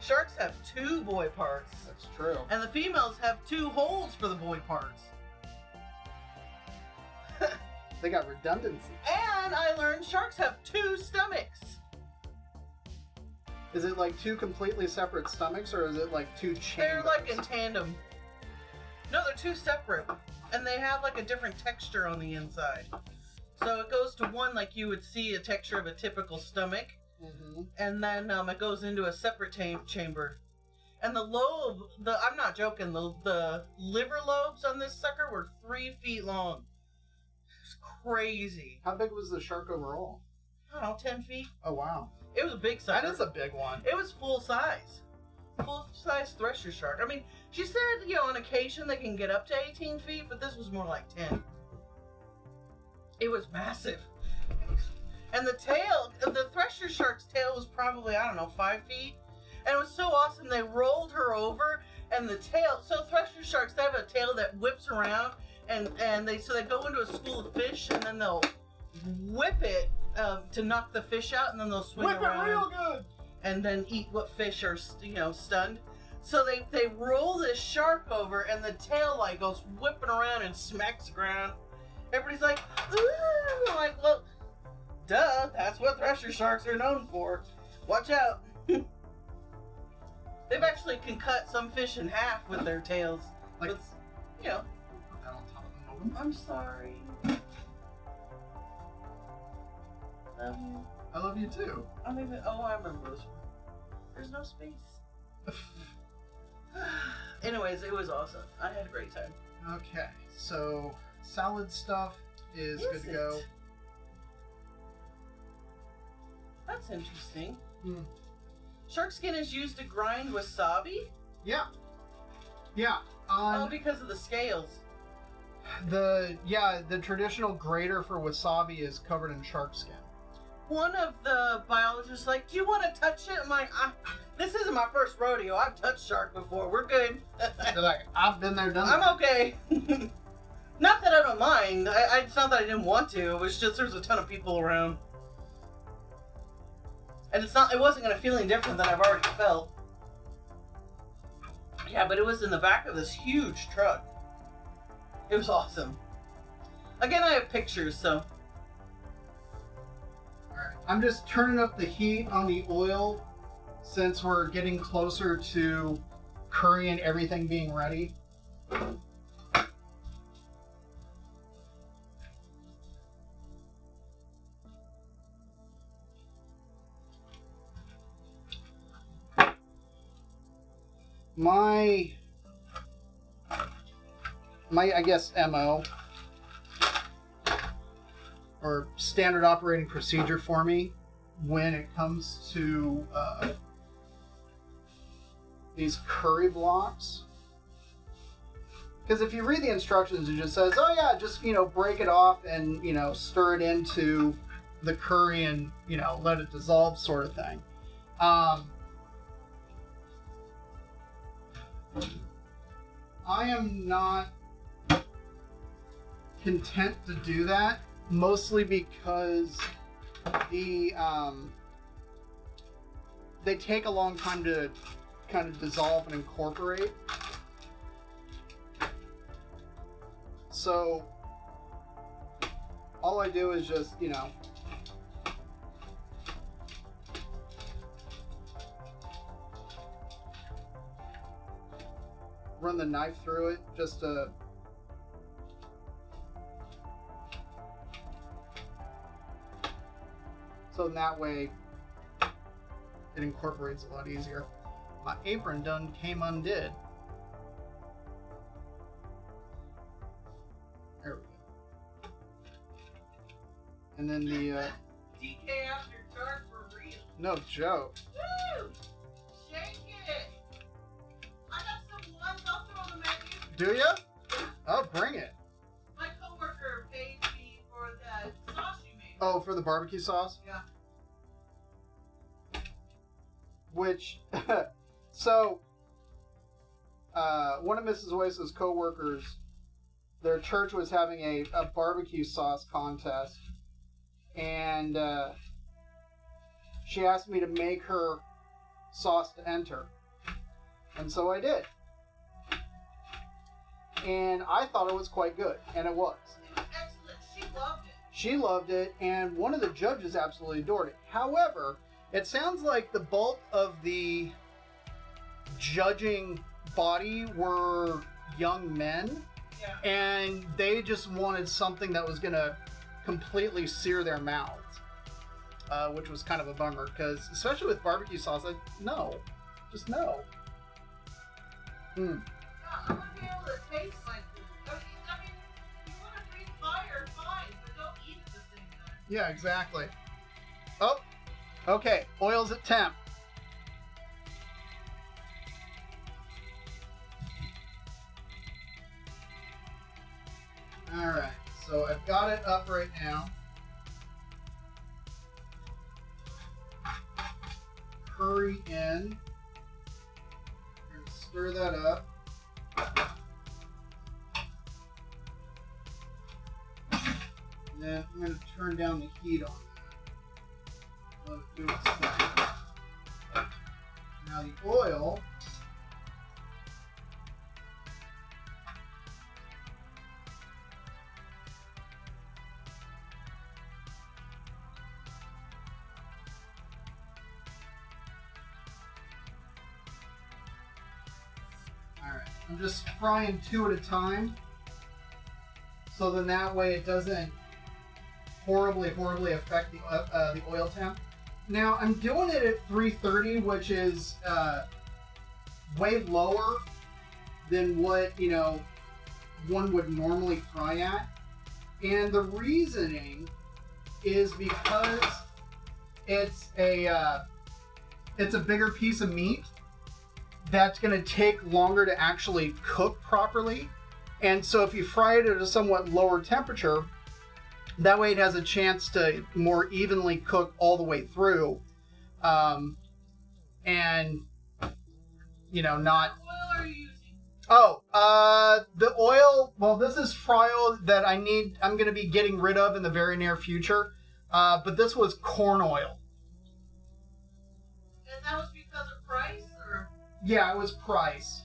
Sharks have two boy parts. That's true. And the females have two holes for the boy parts. They got redundancy. And I learned sharks have two stomachs. Is it like two completely separate stomachs, or is it like two chambers? They're like in tandem. No, they're two separate. And they have like a different texture on the inside. So it goes to one like you would see a texture of a typical stomach. Mm-hmm. And then it goes into a separate chamber. And the lobe, I'm not joking, the liver lobes on this sucker were 3 feet long. It's crazy. How big was the shark overall? I don't know, 10 feet. Oh, wow. It was a big sucker. That is a big one. It was full size. Full size thresher shark. I mean, she said, you know, on occasion they can get up to 18 feet, but this was more like 10. It was massive. And the tail, the thresher shark's tail was probably, I don't know, 5 feet. And it was so awesome, they rolled her over, and the tail, so thresher sharks, they have a tail that whips around, and they go into a school of fish, and then they'll whip it to knock the fish out, and then they'll swing around. Whip it real good! And then eat what fish are, you know, stunned. So they roll this shark over, and the tail, like, goes whipping around and smacks the ground. Everybody's like, ooh! I'm like, well, duh, that's what thresher sharks are known for. Watch out. They've actually can cut some fish in half with their tails. Like, But, you know, put that on top of them. I'm sorry. I love you too. I remember this one. There's no space. Anyways, it was awesome. I had a great time. Okay, so salad stuff is good to go. That's interesting. Hmm. Shark skin is used to grind wasabi? Yeah. Yeah. Oh, because of the scales. The traditional grater for wasabi is covered in shark skin. One of the biologists like, do you want to touch it? I'm like, this isn't my first rodeo. I've touched shark before. We're good. They're like, I've been there, done that. I'm okay. Not that I don't mind. It's not that I didn't want to. It was just there's a ton of people around. And it wasn't going to feel any different than I've already felt. Yeah, but it was in the back of this huge truck. It was awesome. Again, I have pictures, so. Alright, I'm just turning up the heat on the oil since we're getting closer to curry and everything being ready. My I guess MO or standard operating procedure for me when it comes to these curry blocks, because if you read the instructions, it just says, oh yeah, just break it off and stir it into the curry and let it dissolve, sort of thing. I am not content to do that, mostly because they take a long time to kind of dissolve and incorporate. So all I do is just, run the knife through it just to so in that way it incorporates a lot easier. My apron done came undid. There we go. And then the DK after dark for real. no joke. Woo! Shake it! I got some ones I'll throw on the menu. Do ya? Oh, bring it. My coworker paid me for that sauce you made. Oh, for the barbecue sauce? Yeah. Which, so, one of Mrs. Oasis' co-workers, their church was having a barbecue sauce contest, and she asked me to make her sauce to enter. And so I did. And I thought it was quite good, and it was. It was excellent. She loved it. She loved it, and one of the judges absolutely adored it. However, it sounds like the bulk of the judging body were young men, Yeah. and they just wanted something that was going to completely sear their mouths, which was kind of a bummer, because especially with barbecue sauce, no. Just no. Yeah, I want to be able to taste my food. I mean, you want to breathe fire, fine, but don't eat at the same time. Yeah, exactly. Oh, okay. Oil's at temp. All right. So I've got it up right now. Curry in. We're going to stir that up. And then I'm going to turn down the heat on that. Let it do its thing. Now the oil. Alright, I'm just frying two at a time. So then that way it doesn't horribly affect the oil temp. Now I'm doing it at 330, which is way lower than what one would normally fry at, and the reasoning is because it's a bigger piece of meat that's going to take longer to actually cook properly, And so if you fry it at a somewhat lower temperature, that way it has a chance to more evenly cook all the way through. And, you know, not... What oil are you using? Oh, the oil, well, this is fry oil that I'm going to be getting rid of in the very near future. But this was corn oil. And that was because of price, or? Yeah, it was price.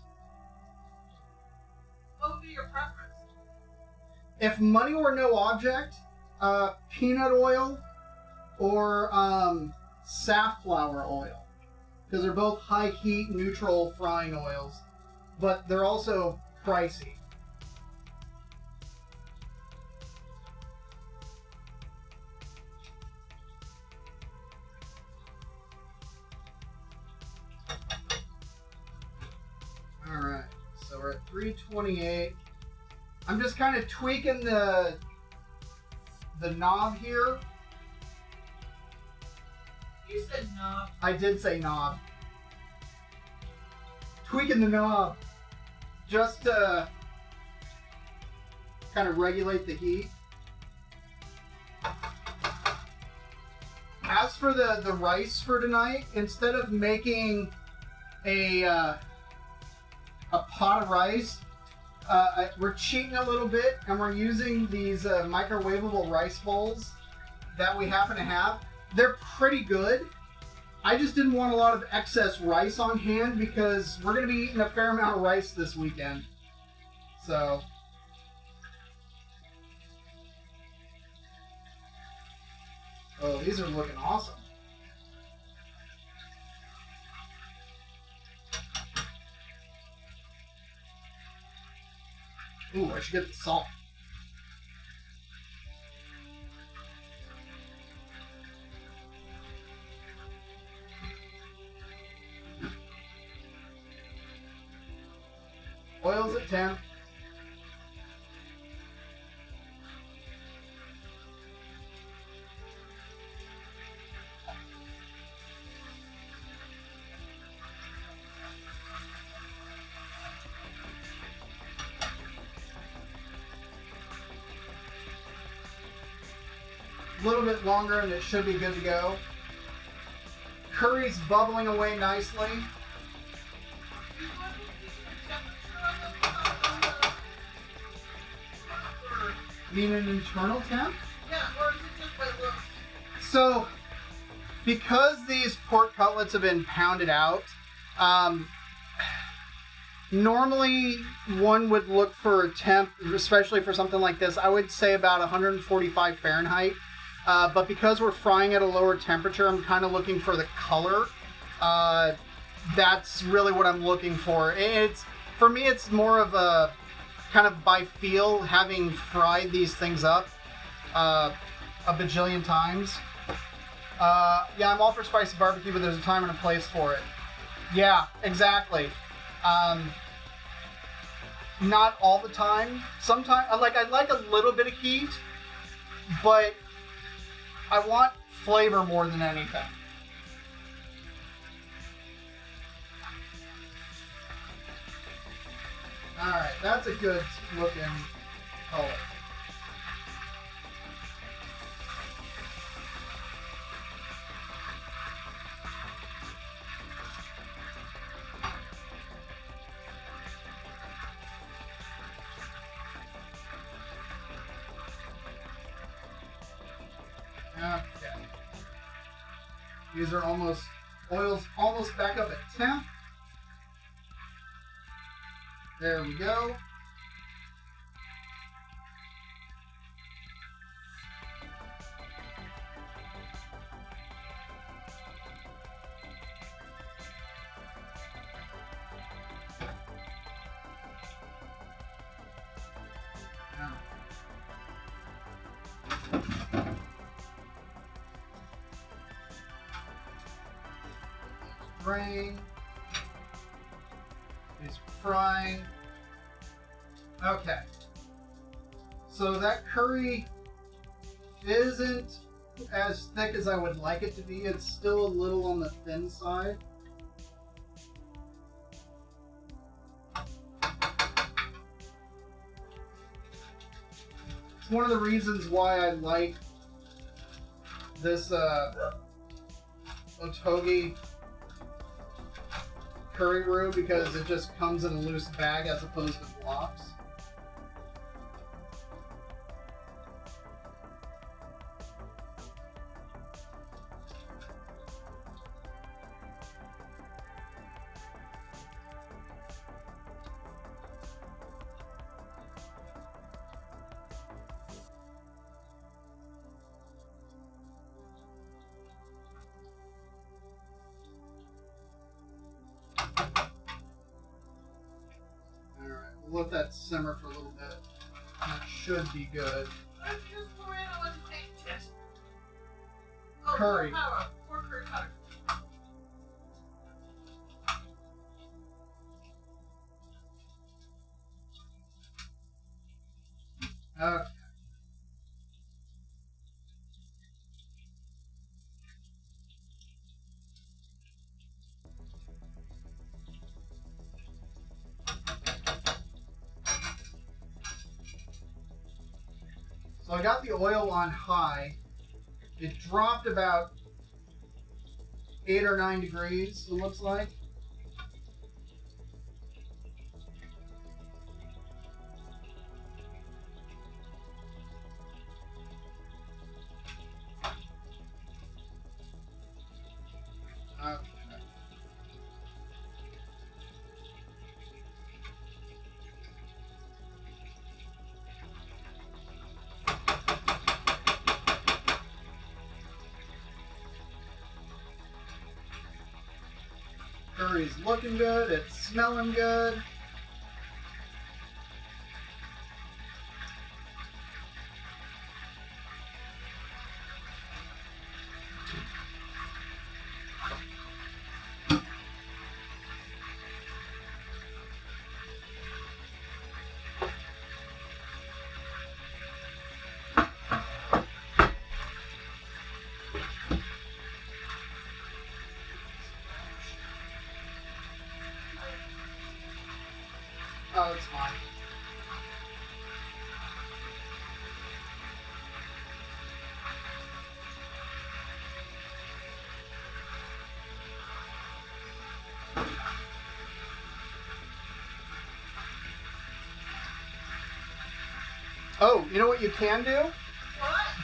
What would be your preference? If money were no object, peanut oil or safflower oil. Because they're both high heat, neutral frying oils. But they're also pricey. Alright, so we're at 328. I'm just kind of tweaking the knob here. You said knob. I did say knob. Tweaking the knob just to kind of regulate the heat. As for the rice for tonight, instead of making a pot of rice, we're cheating a little bit, and we're using these microwavable rice bowls that we happen to have. They're pretty good. I just didn't want a lot of excess rice on hand because we're going to be eating a fair amount of rice this weekend. So... oh, these are looking awesome. Ooh, I should get the salt. Oil's at 10. A little bit longer and it should be good to go. Curry's bubbling away nicely. You mean an internal temp? Yeah, or is it just by looks? So, because these pork cutlets have been pounded out, normally one would look for a temp, especially for something like this, I would say about 145 Fahrenheit. But because we're frying at a lower temperature, I'm kind of looking for the color. That's really what I'm looking for. For me, it's more of a kind of by feel, having fried these things up a bajillion times. Yeah, I'm all for spicy barbecue, but there's a time and a place for it. Yeah, exactly. Not all the time. Sometimes, I like a little bit of heat, but I want flavor more than anything. Alright, that's a good looking color. Okay. These are oil's almost back up at temp. There we go. Drain. Is frying. Okay. So that curry isn't as thick as I would like it to be. It's still a little on the thin side. one of the reasons why I like this Otogi curry roux, because it just comes in a loose bag as opposed to blocks. Let that simmer for a little bit. That should be good. Curry. More curry powder. Okay. So I got the oil on high. It dropped about 8 or 9 degrees, it looks like. Okay. Curry's looking good, it's smelling good. Oh, it's fine. Oh, you know what you can do? What?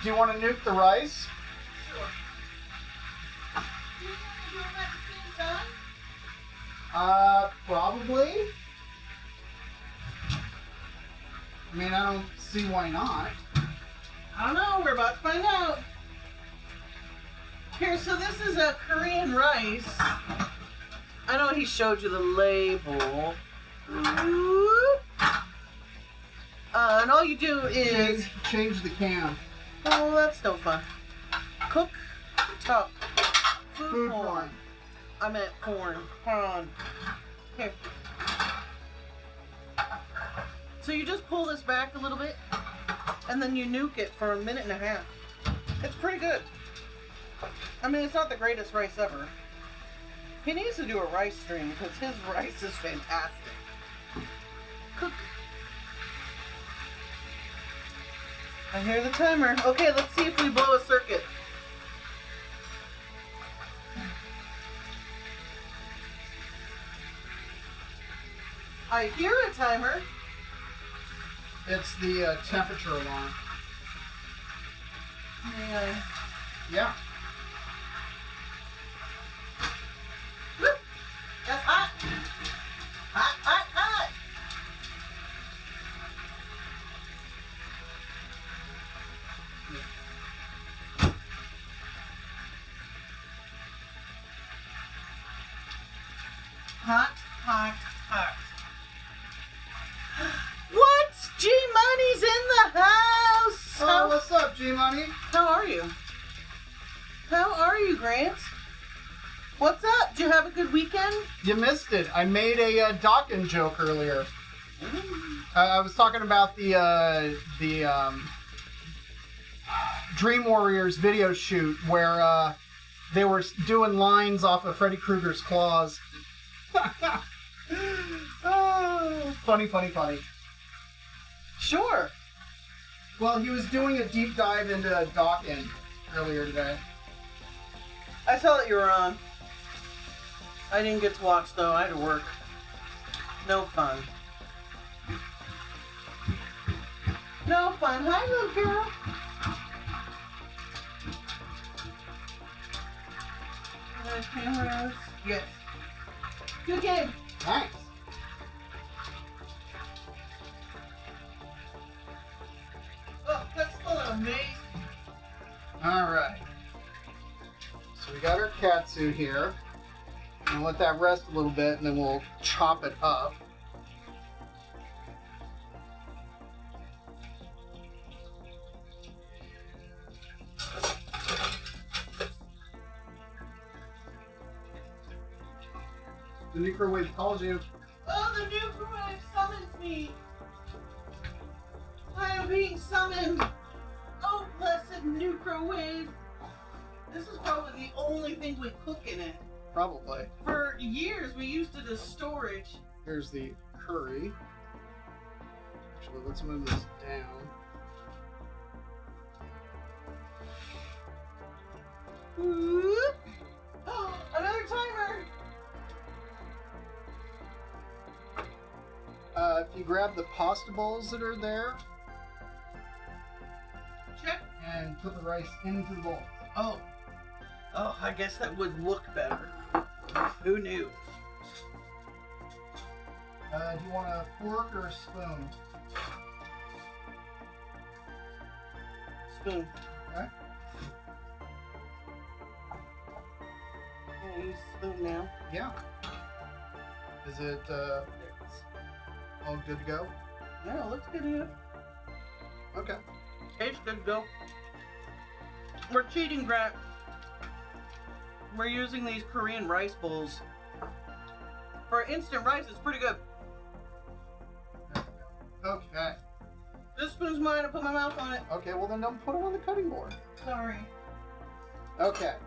Do you want to nuke the rice? Sure. Do you want to do them at the same time? Probably. I mean, I don't see why not. I don't know. We're about to find out. Here, so this is a Korean rice. I know he showed you the label. And all you do is... Change the can. Oh, that's no fun. Cook, tuck, food porn. porn. I meant porn. Prawn. Here. So you just pull this back a little bit, and then you nuke it for 1.5 minutes. It's pretty good. I mean, it's not the greatest rice ever. He needs to do a rice stream because his rice is fantastic. Cook. I hear the timer. Okay, let's see if we blow a circuit. I hear a timer. It's the temperature alarm. Yeah. Yeah. Woo! That's hot. Hot, hot, hot. Hot, hot, hot. What? G-Money's in the house! Oh, what's up, G-Money? How are you? How are you, Grant? What's up? Did you have a good weekend? You missed it. I made a Dawkins joke earlier. I was talking about the Dream Warriors video shoot where they were doing lines off of Freddy Krueger's claws. Oh, funny, funny, funny. Sure. Well, he was doing a deep dive into Dawkins earlier today. I saw that you were on. I didn't get to watch though. I had to work. No fun. No fun. Hi, little girl. Cameras. Yes. Good game. Nice. Oh, that's still amazing. Alright. So we got our katsu here. And let that rest a little bit and then we'll chop it up. The microwave calls you. Oh, the microwave summons me. I am being summoned. Oh, blessed microwave. This is probably the only thing we cook in it. Probably. For years, we used it as storage. Here's the curry. Actually, let's move this down. Whoop. Oh, another timer. If you grab the pasta bowls that are there Check. and put the rice into the bowl. Oh. Oh, I guess that would look better. Who knew? Do you want a fork or a spoon? Spoon. Okay. Can I use spoon now? Yeah. Is it all good to go? Yeah, it looks good enough. Okay. Tastes good to go. We're cheating, Grant. We're using these Korean rice bowls. For instant rice, it's pretty good. Okay. This spoon's mine. I put my mouth on it. Okay, well then don't put it on the cutting board. Sorry. Okay.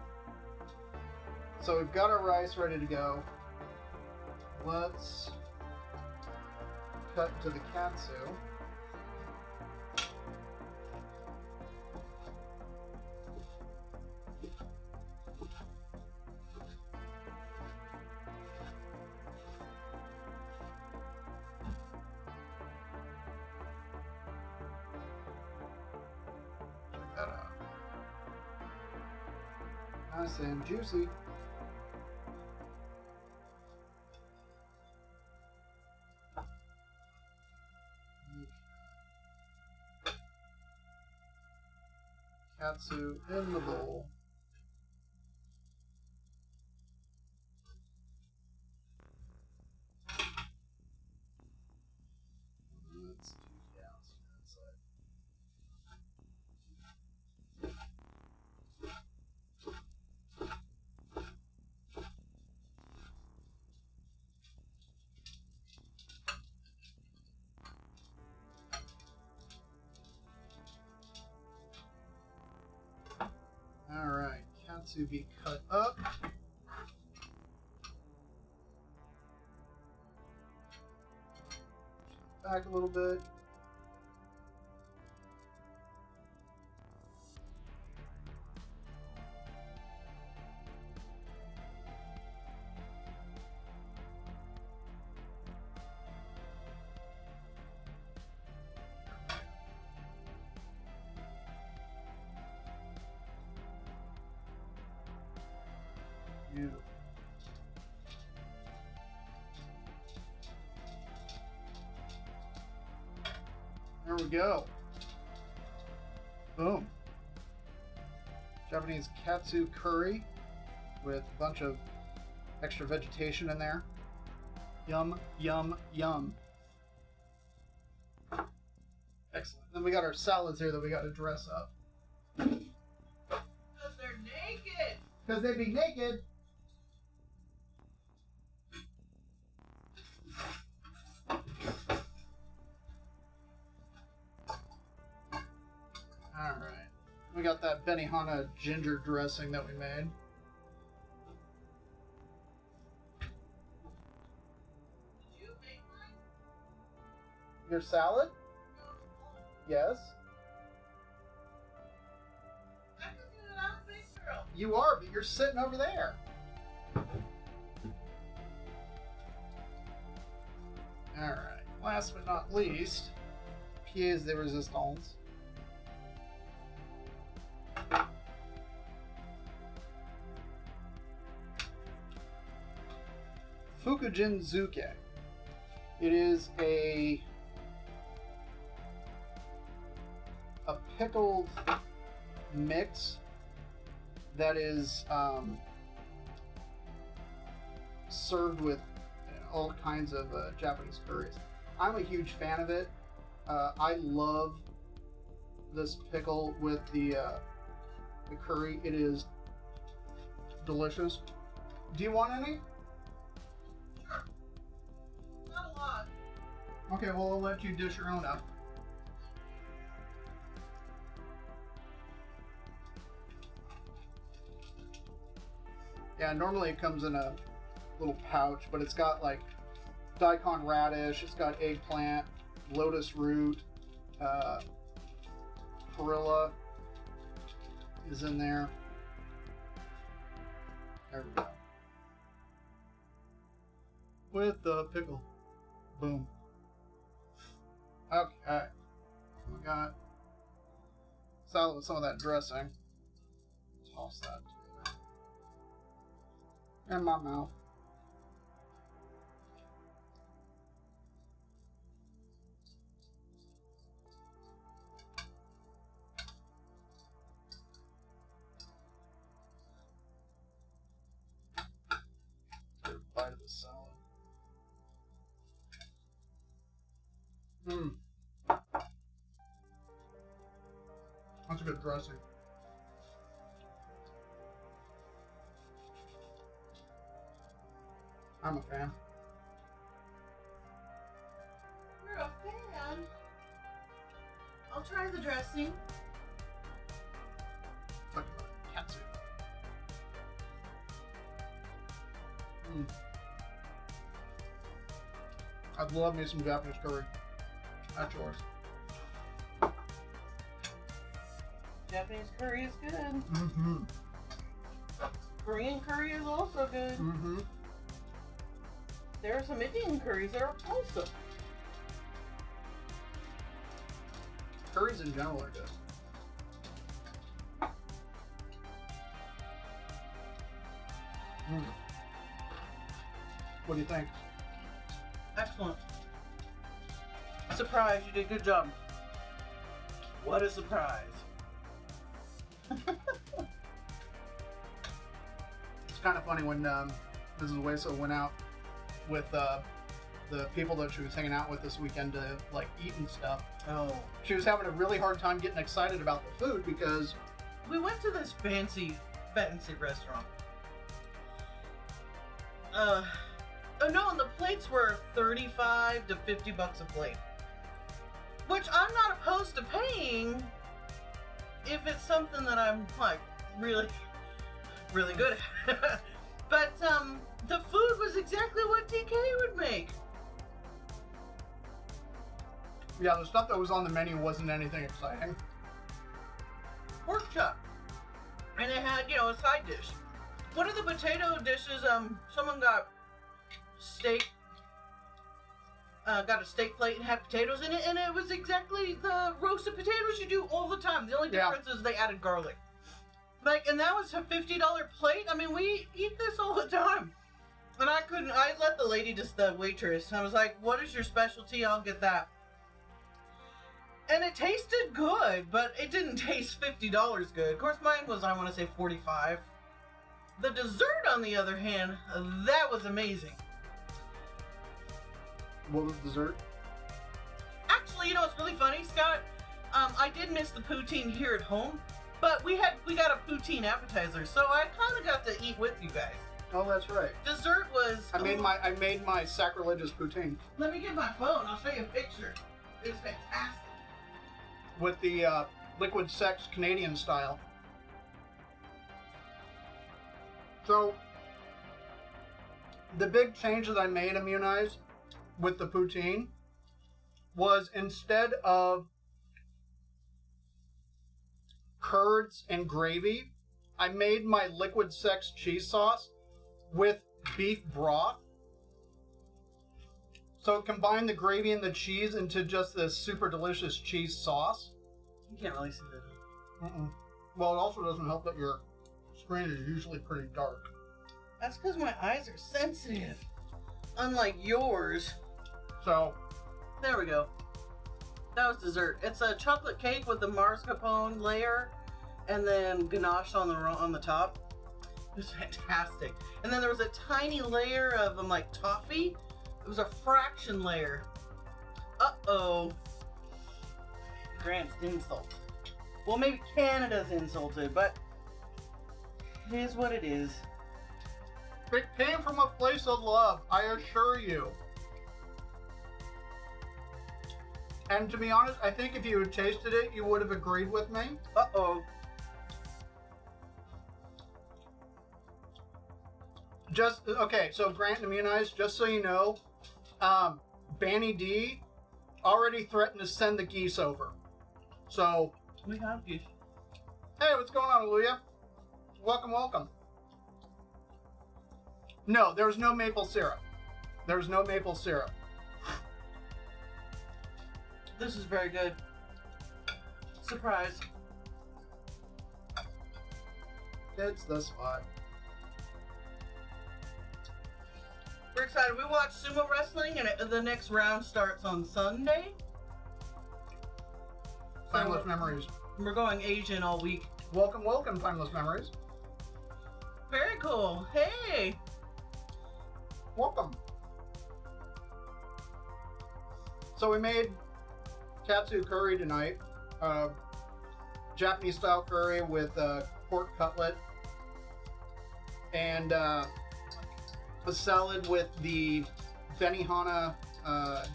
So we've got our rice ready to go. Let's cut to the katsu. Check that out. Nice and juicy. Katsu in the bowl. Let's do inside. Alright, katsu be cut up. Back a little bit. Beautiful. There we go. Boom. Japanese Katsu Curry with a bunch of extra vegetation in there. Yum, yum, yum. Excellent. Then we got our salads here that we got to dress up. Because they're naked. Because they'd be naked. Alright. We got that Benihana ginger dressing that we made. Did you make mine? Your salad? Yes. You are, but you're sitting over there. Alright, last but not least, pièce de résistance. Fukujin Zuke. It is a pickled mix that is served with all kinds of Japanese curries. I'm a huge fan of it. I love this pickle with the curry. It is delicious. Do you want any? Sure. Not a lot. Okay, well, I'll let you dish your own up. Yeah, normally it comes in a little pouch, but it's got like daikon radish, it's got eggplant, lotus root, perilla is in there. There we go. With the pickle. Boom. Okay. We got salad with some of that dressing. Toss that in my mouth. Get a bite of the salad. That's a good dressing. I'm a fan. You're a fan? I'll try the dressing. It's like katsu. I'd love me some Japanese curry. That's yours. Japanese curry is good. Mm-hmm. Korean curry is also good. Mm-hmm. There are some Indian curries that are also. Curries in general are good. What do you think? Excellent. Surprise, you did a good job. What a surprise. It's kind of funny when Mrs. Weso went out with the people that she was hanging out with this weekend to like eat and stuff. Oh. She was having a really hard time getting excited about the food because We went to this fancy restaurant. No, and the plates were $35 to $50 a plate. Which I'm not opposed to paying if it's something that I'm like really, really good at. But the food was exactly what Decay would make. yeah, the stuff that was on the menu wasn't anything exciting. Pork chop. And it had, a side dish. One of the potato dishes, someone got steak, got a steak plate and had potatoes in it, and it was exactly the roasted potatoes you do all the time. The only difference is they added garlic. And that was a $50 plate. I mean, we eat this all the time. And I let the lady, the waitress, I was like, what is your specialty? I'll get that. And it tasted good, but it didn't taste $50 good. Of course, mine was, I want to say, $45. The dessert, on the other hand, that was amazing. What was the dessert? Actually, it's really funny, Scott. I did miss the poutine here at home, but we got a Poutine Appetizer, so I kind of got to eat with you guys. Oh, that's right. Dessert was. I made my sacrilegious poutine Let me get my phone. I'll show you a picture. It was fantastic. with the liquid sex Canadian style. So the big change that I made, Immunize, with the poutine was instead of curds and gravy, I made my liquid sex cheese sauce with beef broth. So combine the gravy and the cheese into just this super delicious cheese sauce. You can't really see that. Well, it also doesn't help that your screen is usually pretty dark. That's because my eyes are sensitive. Unlike yours. So, there we go. That was dessert. It's a chocolate cake with the mascarpone layer and then ganache on the top. It was fantastic. And then there was a tiny layer of like toffee. It was a fraction layer. Uh-oh. Grant's insult. Well, maybe Canada's insulted, but it is what it is. It came from a place of love, I assure you. And to be honest, I think if you had tasted it, you would have agreed with me. Uh-oh. Okay, so Grant and me and I, just so you know, Banny D already threatened to send the geese over. So... We have geese. Hey, what's going on, Aaliyah? Welcome, welcome. No, there's no maple syrup. There's no maple syrup. This is very good. Surprise. It's the spot. We're excited. We watched sumo wrestling, and the next round starts on Sunday. Timeless Memories. We're going Asian all week. Welcome, welcome, Timeless Memories. Very cool. Hey! Welcome. So we made Katsu Curry tonight. Japanese style curry with pork cutlet. And a salad with the Benihana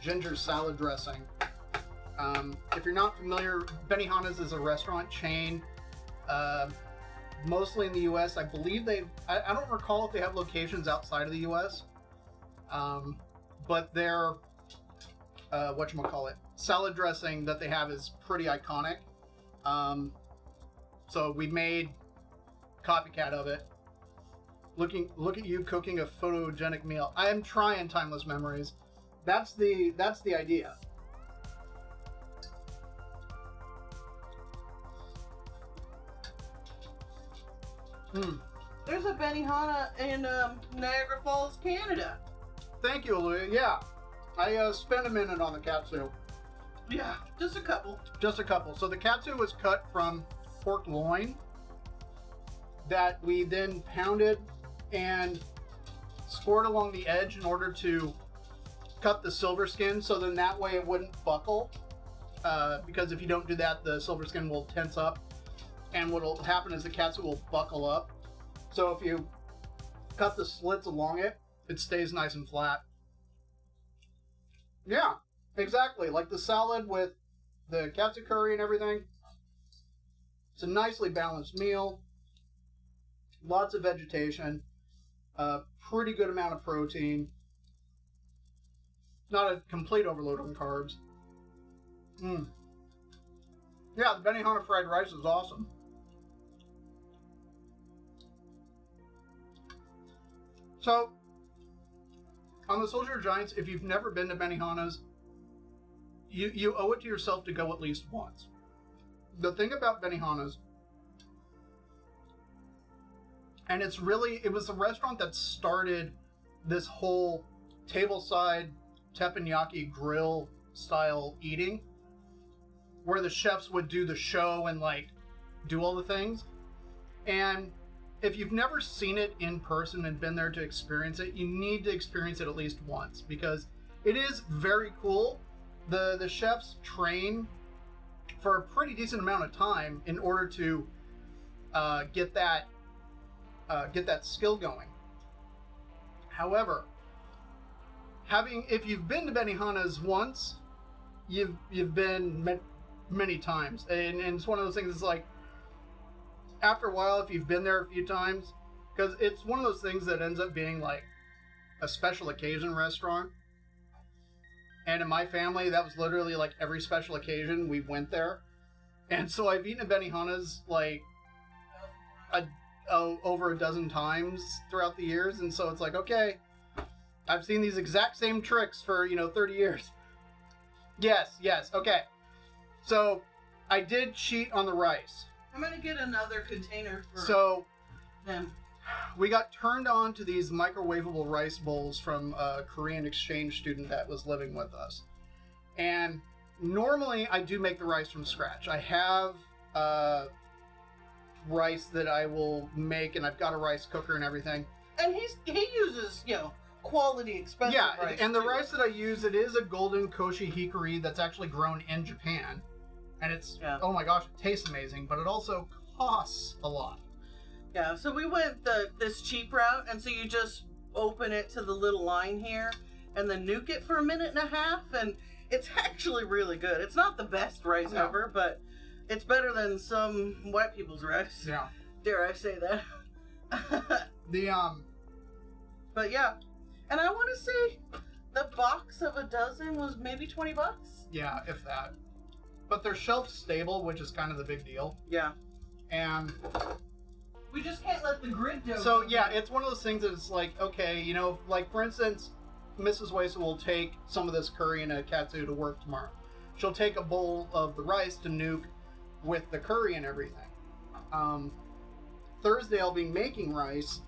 ginger salad dressing. If you're not familiar, Benihana's is a restaurant chain, mostly in the U.S. I believe I don't recall if they have locations outside of the U.S., but their, salad dressing that they have is pretty iconic. So we made copycat of it. Look at you cooking a photogenic meal. I am trying, Timeless Memories. That's the idea. There's a Benihana in Niagara Falls, Canada. Thank you, Aaliyah. Yeah, I spent a minute on the katsu. Yeah, just a couple. Just a couple. So the katsu was cut from pork loin that we then pounded and scored along the edge in order to cut the silver skin, so then that way it wouldn't buckle. Because if you don't do that, the silver skin will tense up. And what will happen is the katsu will buckle up. So if you cut the slits along it, it stays nice and flat. Yeah, exactly. Like the salad with the katsu curry and everything. It's a nicely balanced meal. Lots of vegetation. Pretty good amount of protein. Not a complete overload on carbs. Yeah, the Benihana fried rice is awesome. So, on the Soldier of Giants, if you've never been to Benihana's, you owe it to yourself to go at least once. The thing about Benihana's, and it was a restaurant that started this whole tableside teppanyaki grill style eating, where the chefs would do the show and like do all the things. And if you've never seen it in person and been there to experience it, you need to experience it at least once, because it is very cool. The chefs train for a pretty decent amount of time in order to get that skill going. However, if you've been to Benihana's once, you've been many times, and it's one of those things. It's like, after a while, if you've been there a few times, because it's one of those things that ends up being like a special occasion restaurant. And in my family, that was literally like every special occasion we went there. And so I've eaten at Benihana's like over a dozen times throughout the years, and so it's like, okay, I've seen these exact same tricks for 30 years. Yes, okay. So I did cheat on the rice. I'm gonna get another container for them. We got turned on to these microwavable rice bowls from a Korean exchange student that was living with us. And normally I do make the rice from scratch. I have rice that I will make, and I've got a rice cooker and everything. And he uses, quality, expensive rice. And the rice that I use, it is a golden koshi hikari that's actually grown in Japan. And it's, oh my gosh, it tastes amazing, but it also costs a lot. Yeah, so we went this cheap route, and so you just open it to the little line here, and then nuke it for a minute and a half, and it's actually really good. It's not the best rice ever, but it's better than some white people's rice. Yeah. Dare I say that? But yeah, and I want to say the box of a dozen was maybe $20. Yeah, if that. But they're shelf stable, which is kind of the big deal. Yeah. And we just can't let the grid dough. So yeah, it's one of those things that's like, okay, like for instance, Mrs. Wesa will take some of this curry and a katsu to work tomorrow. She'll take a bowl of the rice to nuke with the curry and everything. Thursday I'll be making rice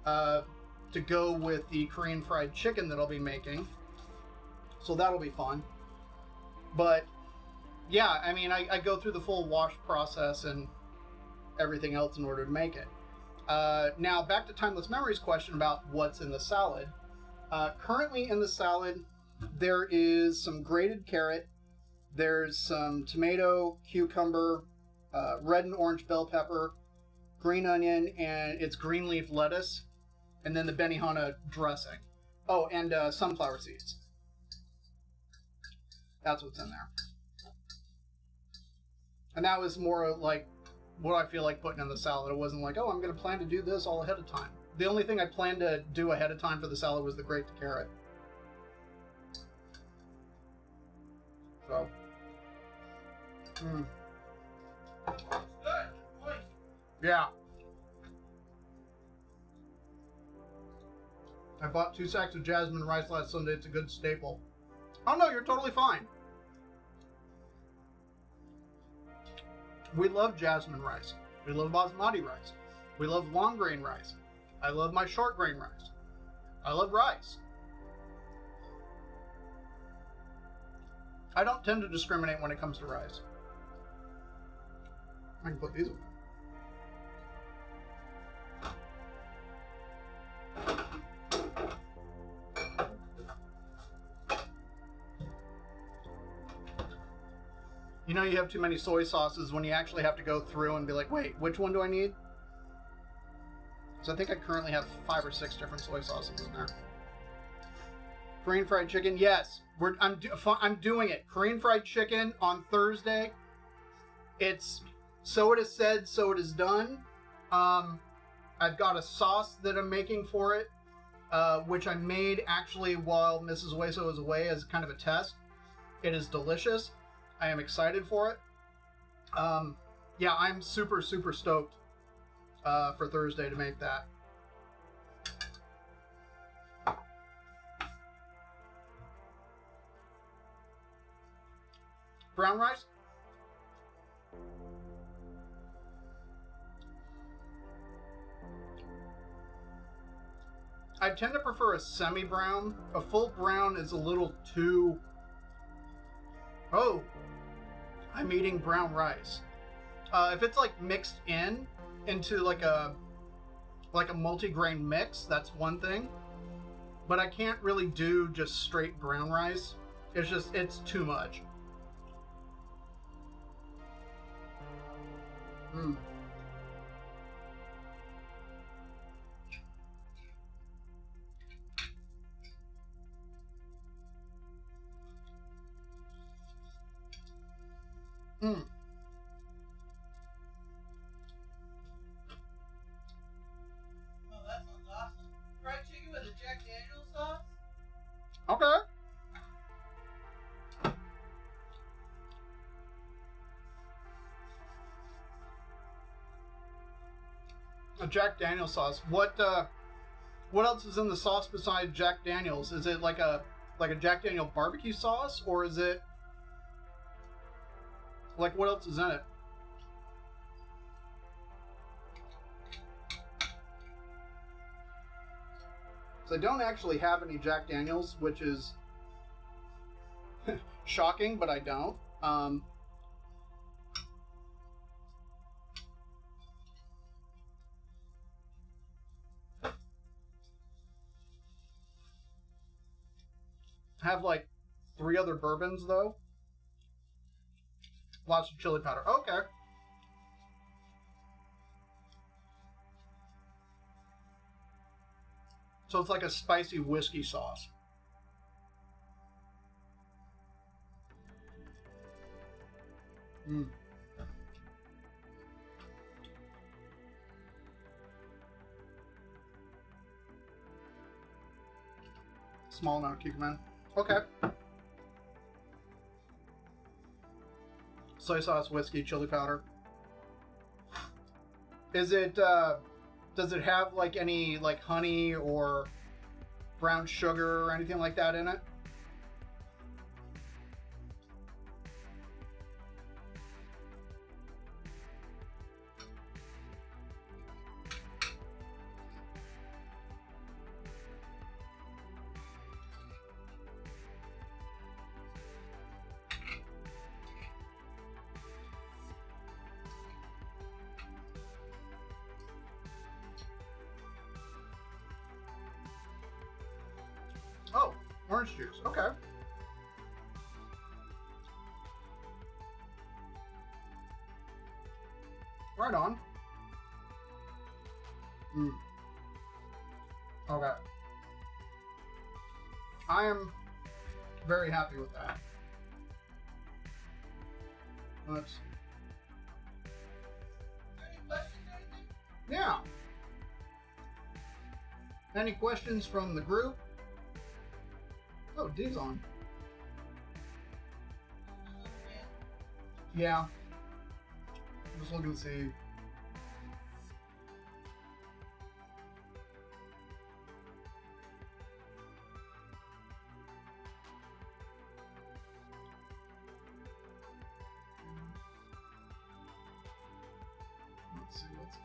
to go with the Korean fried chicken that I'll be making. So that'll be fun. But yeah, I mean, I go through the full wash process and everything else in order to make it. Now, back to Timeless Memories question about what's in the salad. Currently in the salad, there is some grated carrot, there's some tomato, cucumber, red and orange bell pepper, green onion, and it's green leaf lettuce, and then the Benihana dressing. Oh, and sunflower seeds. That's what's in there. And that was more like what I feel like putting in the salad. It wasn't like, oh, I'm going to plan to do this all ahead of time. The only thing I planned to do ahead of time for the salad was the grate the carrot. So. Yeah. I bought 2 sacks of jasmine rice last Sunday. It's a good staple. Oh no, you're totally fine. We love jasmine rice. We love basmati rice. We love long grain rice. I love my short grain rice. I love rice. I don't tend to discriminate when it comes to rice. I can put these away. You know you have too many soy sauces when you actually have to go through and be like, wait, which one do I need? So I think I currently have 5 or 6 different soy sauces in there. Korean fried chicken, yes. I'm doing it. Korean fried chicken on Thursday. It's so it is said, so it is done. I've got a sauce that I'm making for it, which I made actually while Mrs. Wesa was away as kind of a test. It is delicious. I am excited for it. Yeah, I'm super, super stoked for Thursday to make that. Brown rice? I tend to prefer a semi-brown. A full brown is a little too... Oh, I'm eating brown rice. If it's like mixed into like a multi-grain mix, that's one thing. But I can't really do just straight brown rice. It's too much. Mm. Mm. Oh, that sounds awesome. Fried chicken with a Jack Daniel's sauce? Okay. A Jack Daniel's sauce. What else is in the sauce besides Jack Daniel's? Is it like a Jack Daniel barbecue sauce, or is it like what else is in it? So I don't actually have any Jack Daniel's, which is shocking, but I don't. Have like 3 other bourbons though. Lots of chili powder. Okay. So it's like a spicy whiskey sauce. Mm. Small amount of cumin. Okay. Soy sauce, whiskey, chili powder. Is it, does it have like any like honey or brown sugar or anything like that in it? Oh, orange juice. Okay. Right on. Okay. I am very happy with that. Let's. Any questions or anything? Yeah. Any questions from the group? Oh, D's on. Yeah. Just looking to see. Let's see what's.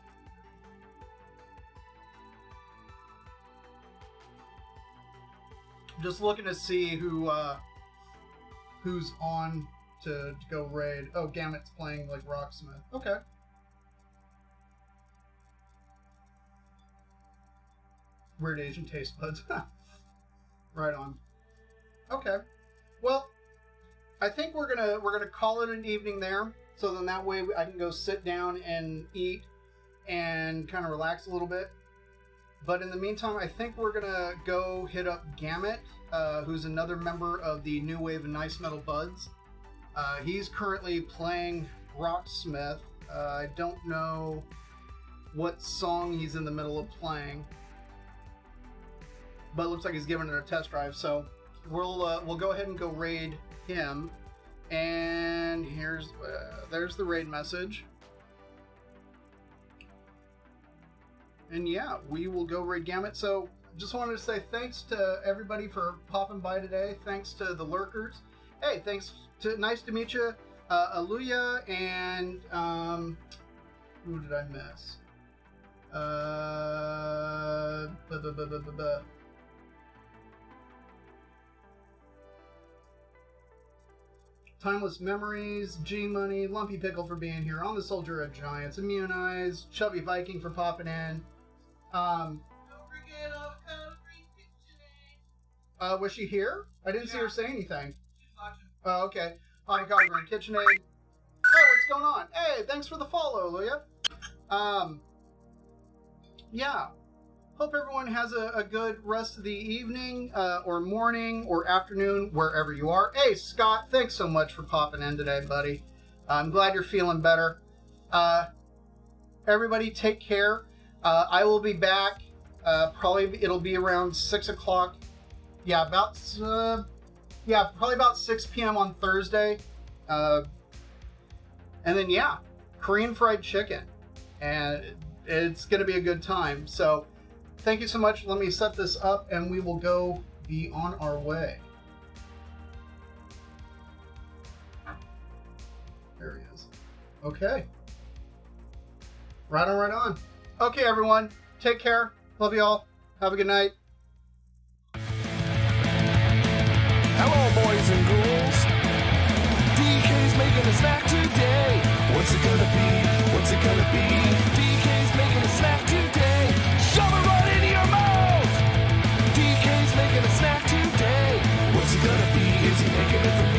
Just looking to see who's on to go raid. Oh, Gamut's playing like Rocksmith. Okay. Weird Asian taste buds. Right on. Okay. Well, I think we're gonna call it an evening there. So then that way I can go sit down and eat and kind of relax a little bit. But in the meantime, I think we're gonna go hit up Gamut, who's another member of the New Wave of Nice Metal Buds. He's currently playing Rocksmith. I don't know what song he's in the middle of playing, but it looks like he's giving it a test drive. So we'll go ahead and go raid him. And there's the raid message. And yeah, we will go raid Gamut. So just wanted to say thanks to everybody for popping by today. Thanks to the lurkers. Hey, nice to meet you, Aluya, and who did I miss? Timeless Memories, G-Money, Lumpy Pickle for being here, On the Soldier of Giants, Immunized, Chubby Viking for popping in. Don't forget Avocado Green KitchenAid. Was she here? I didn't see her say anything. She's watching. Oh, okay. Avocado Green KitchenAid. Oh, what's going on? Hey, thanks for the follow, Luya. Yeah. Hope everyone has a good rest of the evening, or morning, or afternoon, wherever you are. Hey, Scott, thanks so much for popping in today, buddy. I'm glad you're feeling better. Everybody, take care. I will be back. Probably it'll be around 6 o'clock. Yeah, probably about 6 p.m. on Thursday. And then, yeah, Korean fried chicken. And It's going to be a good time. So thank you so much. Let me set this up and we will go be on our way. There he is. Okay. Right on, right on. Okay, everyone. Take care. Love you all. Have a good night. Hello, boys and ghouls. DK's making a snack today. What's it gonna be? What's it gonna be? DK's making a snack today. Shove it right into your mouth. DK's making a snack today. What's it gonna be? Is he making it for me?